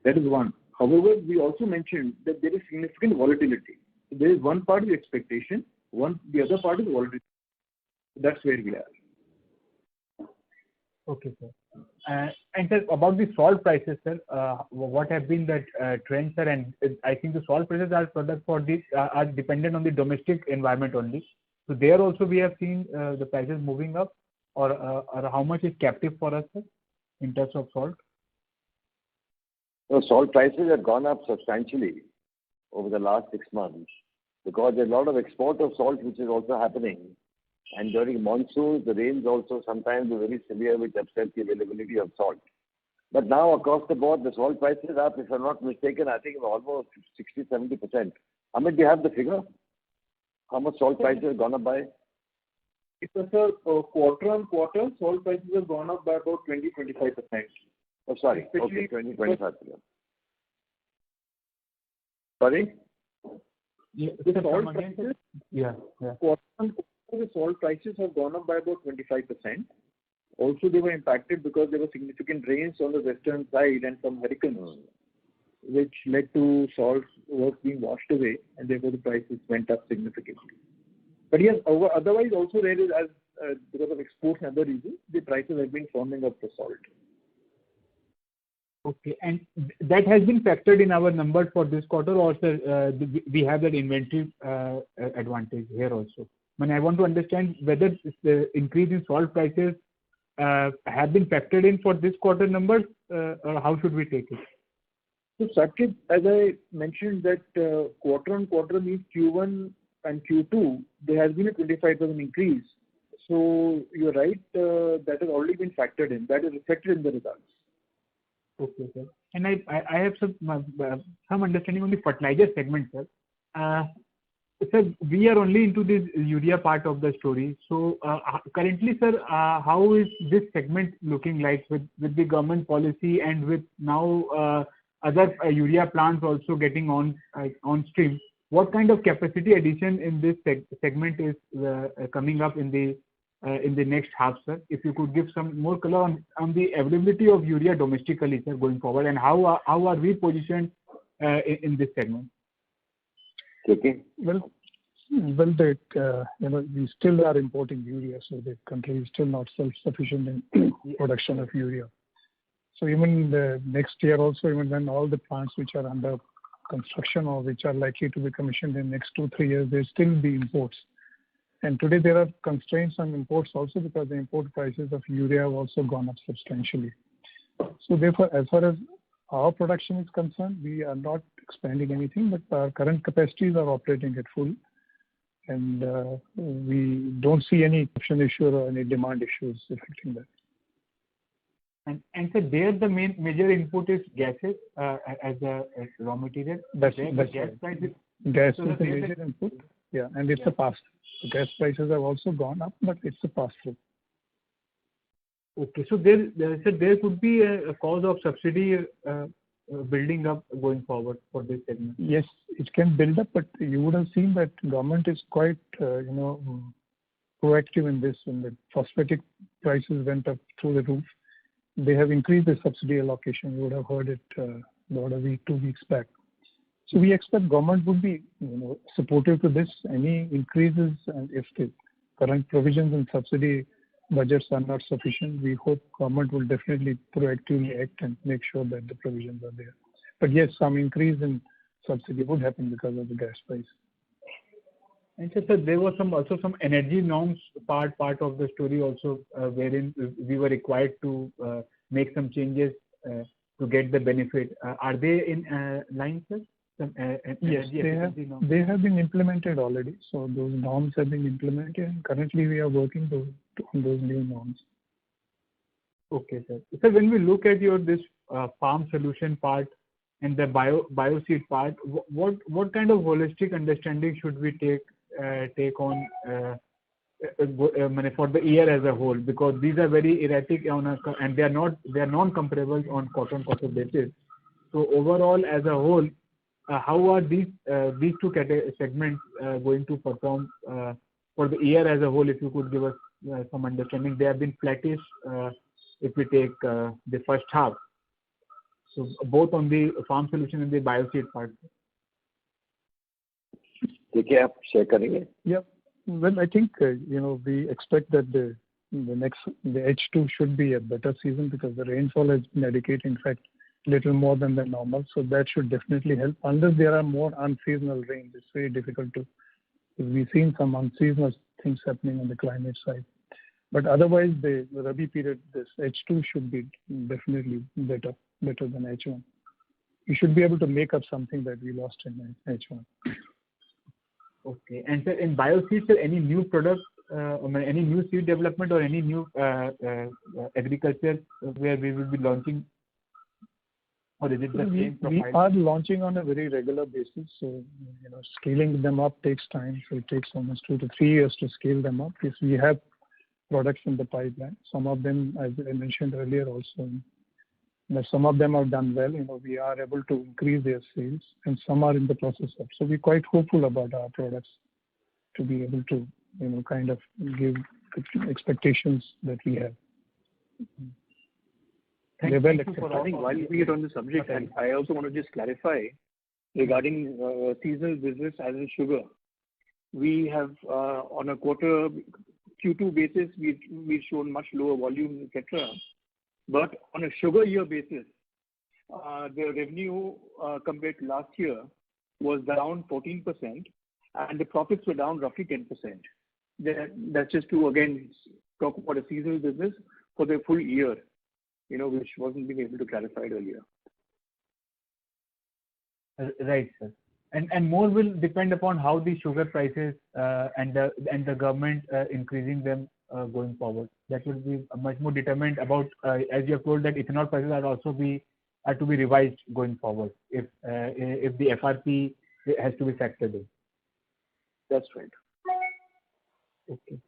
Speaker 6: That is one. However, we also mentioned that there is significant volatility. So there is one part is expectation, the other part is volatility. That's where we are. Okay, sir. And sir, about the salt prices, sir, what have been the trends, sir? And I think the salt prices are product for this are dependent on the domestic environment only. So there also we have seen the prices moving up, or how much is captive for us, sir, in terms of salt?
Speaker 3: So salt prices have gone up substantially over the last 6 months because there's a lot of export of salt which is also happening. And during monsoons, the rains also sometimes are very severe, which upsets the availability of salt. But now across the board, the salt prices are up, if I'm not mistaken, I think almost 60-70%. Amit, do you have the figure? How much salt prices have gone up by?
Speaker 6: Sir, quarter on quarter, salt prices have gone up by about 20-25%.
Speaker 3: Oh, sorry. Okay, 20-25%. Sorry?
Speaker 6: Yeah, the salt prices, quarter on quarter, the salt prices have gone up by about 25%. Also, they were impacted because there were significant rains on the western side and some hurricanes, which led to salt work being washed away, and therefore the prices went up significantly. But yes, otherwise also there is, because of exports and other reasons, the prices have been firming up for salt. Okay, and that has been factored in our numbers for this quarter, or sir, we have that inventory advantage here also? I want to understand whether the increase in salt prices have been factored in for this quarter numbers, or how should we take it? So Saket, as I mentioned that quarter on quarter means Q1 and Q2, there has been a 25% increase. So you're right, that has already been factored in. That is reflected in the results. Okay, sir. And I have some understanding on the fertilizer segment, sir. Sir, we are only into this urea part of the story. So currently, sir, how is this segment looking like with the government policy and with now other urea plants also getting on stream? What kind of capacity addition in this segment is coming up in the next half, sir? If you could give some more color on the availability of urea domestically, sir, going forward, and how are we positioned in this segment?
Speaker 3: Okay.
Speaker 9: Well, we still are importing urea, so the country is still not self-sufficient in production of urea. So even the next year also, even when all the plants which are under construction or which are likely to be commissioned in the next 2-3 years, there still be imports. And today there are constraints on imports also because the import prices of urea have also gone up substantially. So therefore, as far as our production is concerned, we are not expanding anything, but our current capacities are operating at full. And we don't see any production issue or any demand issues affecting that.
Speaker 6: And so there the major input is gases as a raw material.
Speaker 9: That's
Speaker 6: gas
Speaker 9: right.
Speaker 6: prices.
Speaker 9: Gas is the major input. Yeah, and it's a pass-through. The gas prices have also gone up, but it's a pass-through.
Speaker 6: Okay, so there could be a cause of subsidy building up going forward for this segment.
Speaker 9: Yes, it can build up, but you would have seen that government is quite, proactive in this. When the phosphatic prices went up through the roof, they have increased the subsidy allocation. You would have heard it about a week, 2 weeks back. So we expect government would be supportive to this. Any increases, and if the current provisions and subsidy budgets are not sufficient, we hope government will definitely proactively act and make sure that the provisions are there. But yes, some increase in subsidy would happen because of the gas price.
Speaker 18: And so, sir, there was also some energy norms part of the story also, wherein we were required to make some changes to get the benefit. Are they in line, sir?
Speaker 9: Yes, they have been implemented already. So those norms have been implemented, and currently we are working on those new norms.
Speaker 18: Okay, sir. So when we look at this farm solution part and the bioseed part, what kind of holistic understanding should we take on for the year as a whole? Because these are very erratic and they are non-comparable on quarter-on-quarter basis. So overall, as a whole, how are these two segments going to perform for the year as a whole? If you could give us some understanding. They have been flattish if we take the first half. So both on the farm solution and the bioseed part.
Speaker 3: देखिए आप share करेंगे?
Speaker 9: Yeah. Well, I think we expect that the H2 should be a better season because the rainfall has been adequate. In fact, little more than the normal, so that should definitely help. Unless there are more unseasonal rains, it's very difficult to. We've seen some unseasonal things happening on the climate side, but otherwise the Rabi period, this H2 should be definitely better than H1. We should be able to make up something that we lost in H1.
Speaker 18: Okay, and sir, in bioseed, sir, any new product, any new seed development or any new agriculture where we will be launching? Or is it the same profile?
Speaker 9: We are launching on a very regular basis, so scaling them up takes time. So it takes almost 2 to 3 years to scale them up. Because we have products in the pipeline. Some of them, as I mentioned earlier, also, some of them have done well. We are able to increase their sales, and some are in the process of. So we're quite hopeful about our products to be able to, kind of give expectations that we have.
Speaker 15: I think while we are on the subject, I also want to just clarify regarding seasonal business as in sugar. We have on a quarter Q2 basis, we've shown much lower volumes, etc. But on a sugar year basis, the revenue compared to last year was down 14%, and the profits were down roughly 10%. That's just to again talk about a seasonal business for the full year. Which wasn't being able to clarify earlier.
Speaker 18: Right, sir. And more will depend upon how the sugar prices and the government increasing them going forward. That will be much more determined about, as you have told, that ethanol prices are to be revised going forward if the FRP has to be factored in.
Speaker 15: That's right.
Speaker 18: Okay.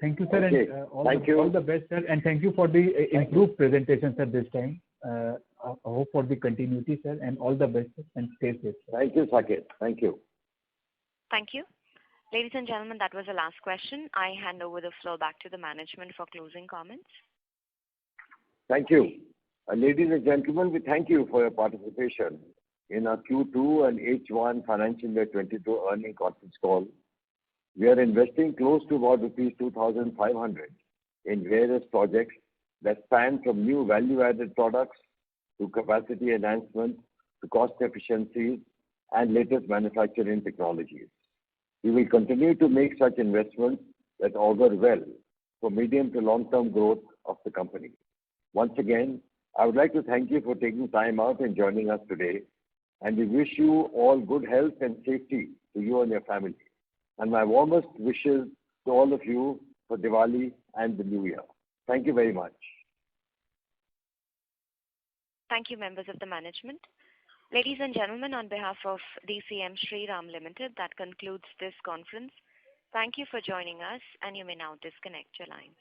Speaker 18: Thank you, sir,
Speaker 3: okay.
Speaker 18: And all the best, sir, and thank you for the improved presentation, sir, this time. I hope for the continuity, sir, and all the best, sir, and stay safe.
Speaker 3: Thank you, Saket. Thank you.
Speaker 1: Thank you. Ladies and gentlemen, that was the last question. I hand over the floor back to the management for closing comments.
Speaker 3: Thank you. Ladies and gentlemen, we thank you for your participation in our Q2 and H1 financial year 22 earnings conference call. We are investing close to about rupees 2,500 in various projects that span from new value-added products to capacity enhancement to cost efficiencies and latest manufacturing technologies. We will continue to make such investments that augur well for medium to long-term growth of the company. Once again, I would like to thank you for taking time out and joining us today, and we wish you all good health and safety to you and your family. And my warmest wishes to all of you for Diwali and the New Year. Thank you very much.
Speaker 1: Thank you, members of the management. Ladies and gentlemen, on behalf of DCM Shriram Limited, that concludes this conference. Thank you for joining us, and you may now disconnect your lines.